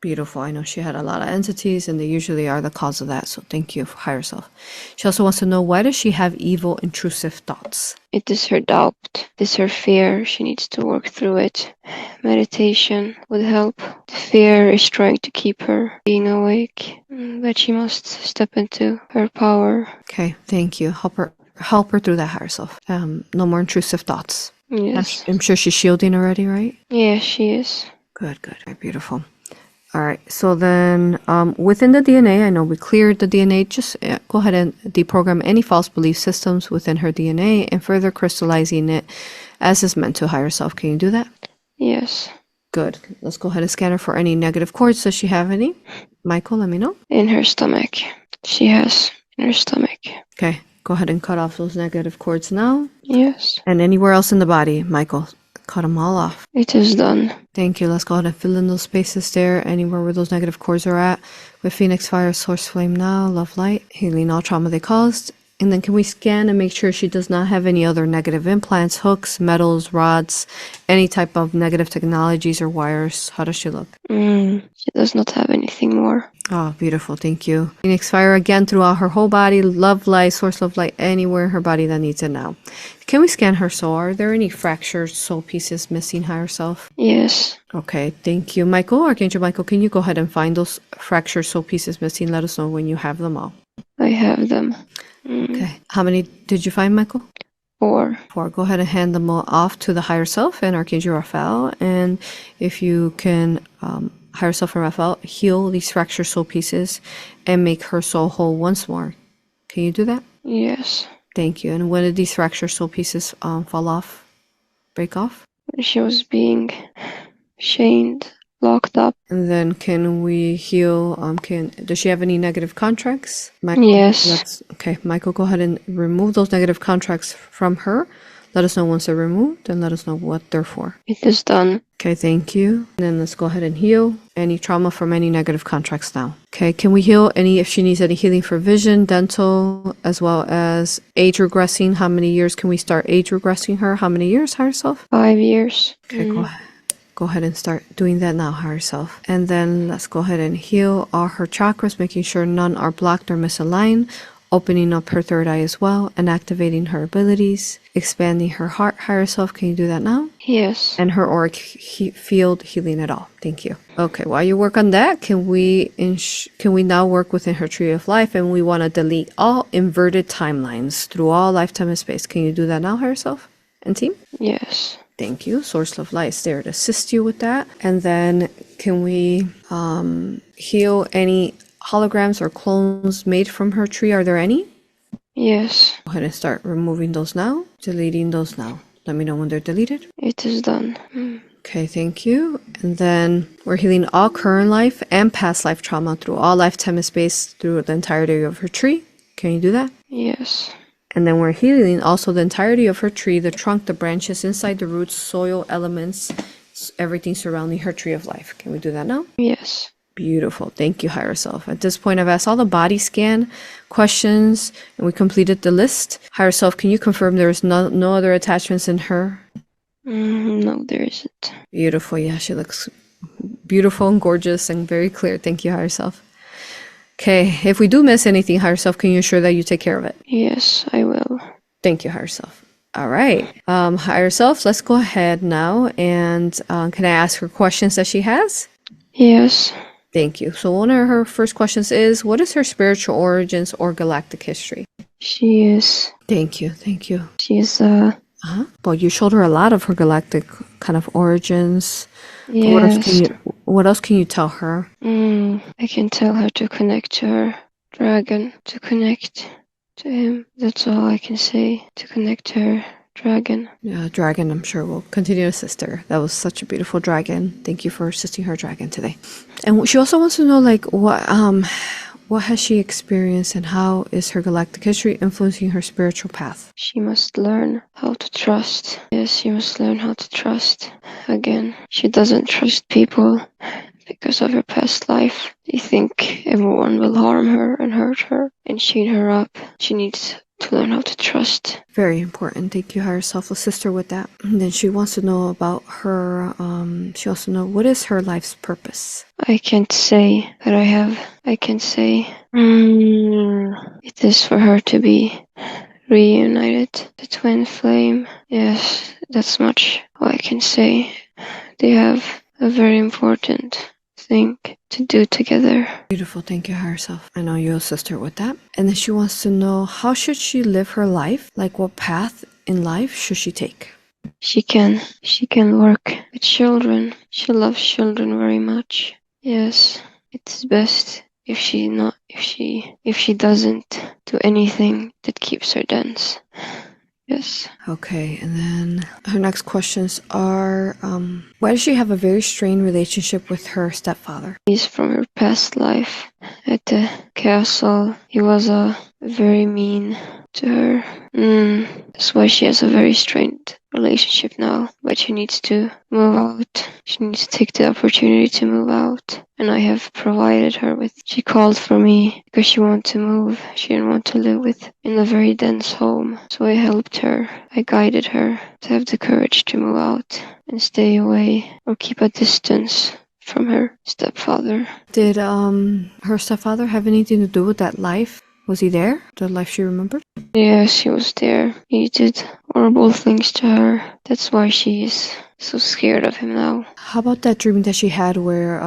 Beautiful. I know she had a lot of entities and they usually are the cause of that. So thank you for higher self. She also wants to know, why does she have evil, intrusive thoughts? It is her doubt. It is her fear. She needs to work through it. Meditation would help. The fear is trying to keep her being awake, but she must step into her power. Okay, thank you. Help her through that higher self. No more intrusive thoughts. Yes. I'm sure she's shielding already, right? Yeah, she is. Good. Right, beautiful. All right, so then within the DNA, I know we cleared the DNA. Just go ahead and deprogram any false belief systems within her DNA and further crystallizing it as is meant to higher self. Can you do that? Yes. Good. Let's go ahead and scan her for any negative cords. Does she have any? Michael, let me know. In her stomach. She has in her stomach. Okay, go ahead and cut off those negative cords now. Yes. And anywhere else in the body, Michael, cut them all off. It is done. Thank you. Let's go ahead and fill in those spaces there, anywhere where those negative cords are at, with Phoenix Fire, Source Flame now, Love Light, healing all trauma they caused. And then can we scan and make sure she does not have any other negative implants, hooks, metals, rods, any type of negative technologies or wires? How does she look? She does not have anything more. Oh, beautiful. Thank you. Phoenix Fire again throughout her whole body. Love Light, Source Love Light, anywhere in her body that needs it now. Can we scan her soul? Are there any fractured soul pieces missing higher self? Yes. Okay, thank you. Michael, Archangel Michael, can you go ahead and find those fractured soul pieces missing? Let us know when you have them all. I have them. Okay. How many did you find, Michael? 4. 4. Go ahead and hand them all off to the higher self and Archangel Raphael. And if you can, higher self and Raphael, heal these fractured soul pieces and make her soul whole once more. Can you do that? Yes. Thank you. And when did these fractured soul pieces fall off? Break off? She was being chained, locked up. And then can we heal, does she have any negative contracts? Michael, Yes. Okay, Michael, go ahead and remove those negative contracts from her. Let us know once they're removed and let us know what they're for. It is done. Okay, thank you. And then let's go ahead and heal any trauma from any negative contracts now. Okay, can we heal if she needs any healing for vision, dental, as well as age regressing? How many years can we start age regressing her? How many years, higher self? 5 years. Okay, go ahead and start doing that now, higher self. And then let's go ahead and heal all her chakras, making sure none are blocked or misaligned, opening up her third eye as well, and activating her abilities, expanding her heart, higher self. Can you do that now? Yes. And her auric field, healing it all. Thank you. Okay, while you work on that, can we now work within her tree of life, and we want to delete all inverted timelines through all lifetime and space. Can you do that now, higher self and team? Yes. Thank you. Source of Light is there to assist you with that. And then can we heal any holograms or clones made from her tree? Are there any? Yes. Go ahead and start removing those now, deleting those now. Let me know when they're deleted. It is done. Okay, thank you. And then we're healing all current life and past life trauma through all lifetime and space through the entirety of her tree. Can you do that? Yes. And then we're healing also the entirety of her tree, the trunk, the branches, inside the roots, soil, elements, everything surrounding her tree of life. Can we do that now? Yes. Beautiful. Thank you, higher self. At this point, I've asked all the body scan questions and we completed the list. Higher self, can you confirm there is no other attachments in her? No, there isn't. Beautiful. Yeah, she looks beautiful and gorgeous and very clear. Thank you, higher self. Okay, if we do miss anything, higher self, can you ensure that you take care of it? Yes, I will. Thank you, higher self. All right. Higher self, let's go ahead now and can I ask her questions that she has? Yes. Thank you. So one of her first questions is, what is her spiritual origins or galactic history? She is. Thank you. Thank you. She is. Well, you showed her a lot of her galactic kind of origins. Yes. What else can you tell her? I can tell her to connect to her dragon, to connect to him. That's all I can say. To connect to her dragon. Yeah, dragon, I'm sure will continue to assist her. That was such a beautiful dragon. Thank you for assisting her dragon today. And she also wants to know, like, what has she experienced and how is her galactic history influencing her spiritual path? She must learn how to trust. Yes, she must learn how to trust. Again, she doesn't trust people because of her past life. They think everyone will harm her and hurt her and chain her up. She needs to learn how to trust. Very important. Thank you, higher self. Assist her with that. And then she wants to know about her, she wants to know, what is her life's purpose? I can't say that I have. I can say it is for her to be reunited. The twin flame. Yes, that's much all I can say. They have a very important thing to do together. Beautiful. Thank you, higher self. I know you'll assist her with that. And then she wants to know, how should she live her life? Like, what path in life should she take? She can work with children. She loves children very much. Yes, it's best if she doesn't do anything that keeps her dense. Yes. Okay, and then her next questions are, why does she have a very strained relationship with her stepfather? He's from her past life at the castle. He was very mean to her. That's why she has a very strained relationship now. But she needs to move out. She needs to take the opportunity to move out. And I have provided her with. She called for me because she wanted to move. She didn't want to live in a very dense home. So I helped her. I guided her to have the courage to move out and stay away or keep a distance from her stepfather. Did her stepfather have anything to do with that life? Was he there? The life she remembered? Yes, he was there. He did horrible things to her. That's why she is so scared of him now. How about that dream that she had where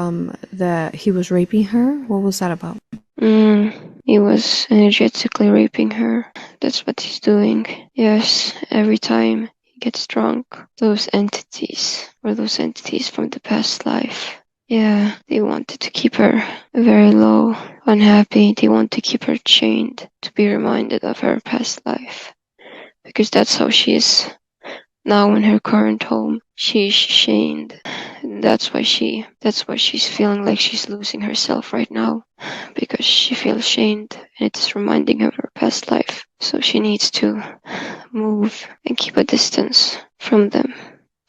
that he was raping her? What was that about? He was energetically raping her. That's what he's doing. Yes, every time he gets drunk, those entities from the past life. Yeah, they wanted to keep her very low, unhappy. They want to keep her chained to be reminded of her past life. Because that's how she is now in her current home. She's chained. That's why she's feeling like she's losing herself right now. Because she feels shamed and it's reminding her of her past life. So she needs to move and keep a distance from them.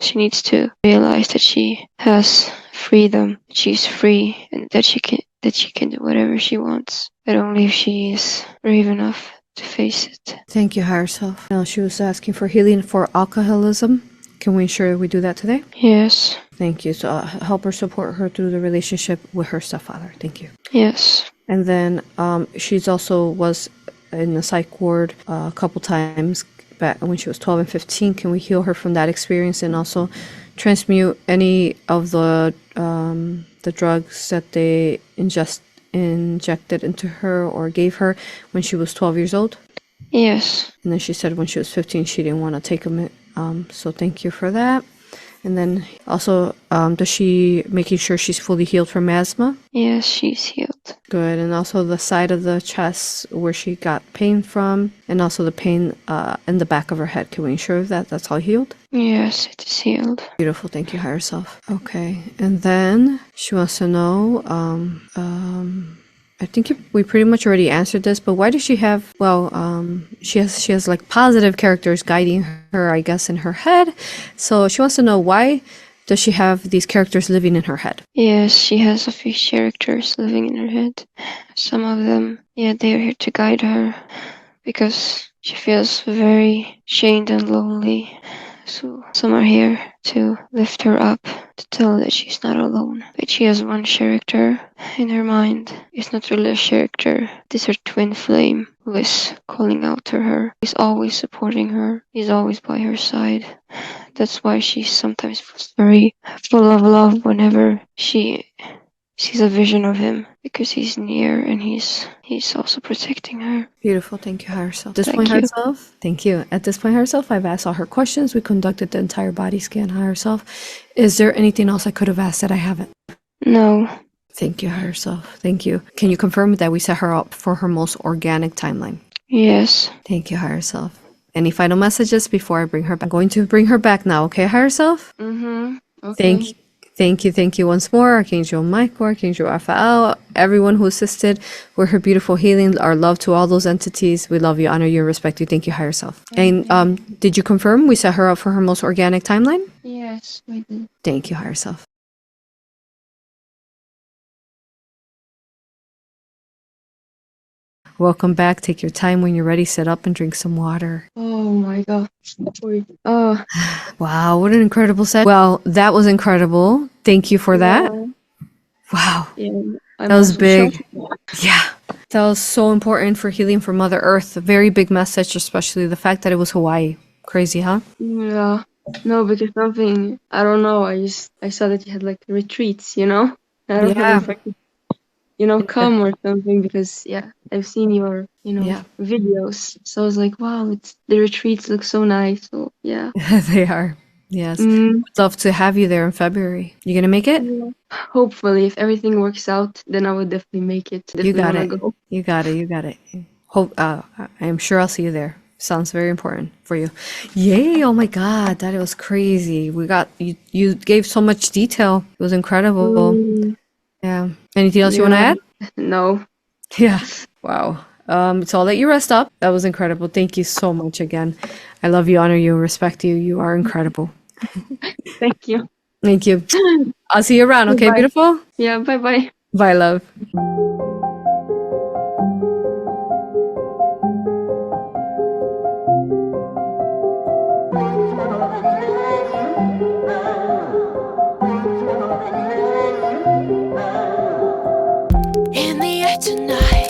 She needs to realize that she has freedom, she's free, and that she can do whatever she wants, but only if she is brave enough to face it. Thank you, higher self. Now she was asking for healing for alcoholism. Can we ensure we do that today? Yes. Thank you. So help her support her through the relationship with her stepfather. Thank you. Yes. And then she's also was in the psych ward a couple times back when she was 12 and 15. Can we heal her from that experience and also transmute any of the drugs that they injected into her or gave her when she was 12 years old? Yes. And then she said when she was 15 she didn't want to take them. So thank you for that. And then also, does she making sure she's fully healed from asthma? Yes, she's healed. Good. And also the side of the chest where she got pain from, and also the pain in the back of her head. Can we ensure that that's all healed? Yes, it is healed. Beautiful. Thank you, higher self. Okay. And then she wants to know, I think we pretty much already answered this, but why does she have, she has like positive characters guiding her, I guess, in her head. So she wants to know, why does she have these characters living in her head? Yes, she has a few characters living in her head. Some of them, they're here to guide her because she feels very chained and lonely. So some are here to lift her up, to tell her that she's not alone. But she has one character in her mind. It's not really a character. It is her twin flame who is calling out to her. He's always supporting her. He's always by her side. That's why she sometimes feels very full of love whenever she sees a vision of him because he's near and he's also protecting her. Beautiful. Thank you, higher self. At this Thank point, higher you. self. Thank you. At this point, higher self, I've asked all her questions. We conducted the entire body scan, higher self. Is there anything else I could have asked that I haven't? No. Thank you, higher self. Thank you. Can you confirm that we set her up for her most organic timeline? Yes. Thank you, higher self. Any final messages before I bring her back? I'm going to bring her back now, okay, higher self? Mm-hmm. Okay. Thank you once more, Archangel Michael, Archangel Raphael, everyone who assisted with her beautiful healing. Our love to all those entities. We love you, honor you, and respect you. Thank you, higher self. And did you confirm we set her up for her most organic timeline? Yes, we did. Thank you, higher self. Welcome back. Take your time when you're ready. Sit up and drink some water. Oh my god. Oh. Wow, what an incredible set. Well, that was incredible. Thank you for that. Wow. Yeah. That was big. Yeah. That was so important for healing for Mother Earth. A very big message, especially the fact that it was Hawaii. Crazy, huh? Yeah. No, because something, I don't know, I saw that you had like retreats, you know? I don't know Yeah. if I could, come or something because, yeah, I've seen your, Yeah. videos. So I was like, wow, the retreats look so nice. So, yeah. They are. Yes. Mm, Would love to have you there in February. You gonna make it? yeah. Hopefully, if everything works out, then I would definitely make it. You Definitely got want to it. go. You got it. You got it. Hope I am sure I'll see you there. Sounds very important for you. Yay, oh my god, that was crazy. We got you gave so much detail. It was incredible. Mm, Yeah. Anything else you want to yeah. add? No. Yeah. Wow. So I'll let you rest up. That was incredible. Thank you so much again. I love you, honor you, respect you. You are incredible. Thank you. Thank you. I'll see you around, okay, Bye. beautiful? Yeah, bye-bye. Bye, love. In the air tonight.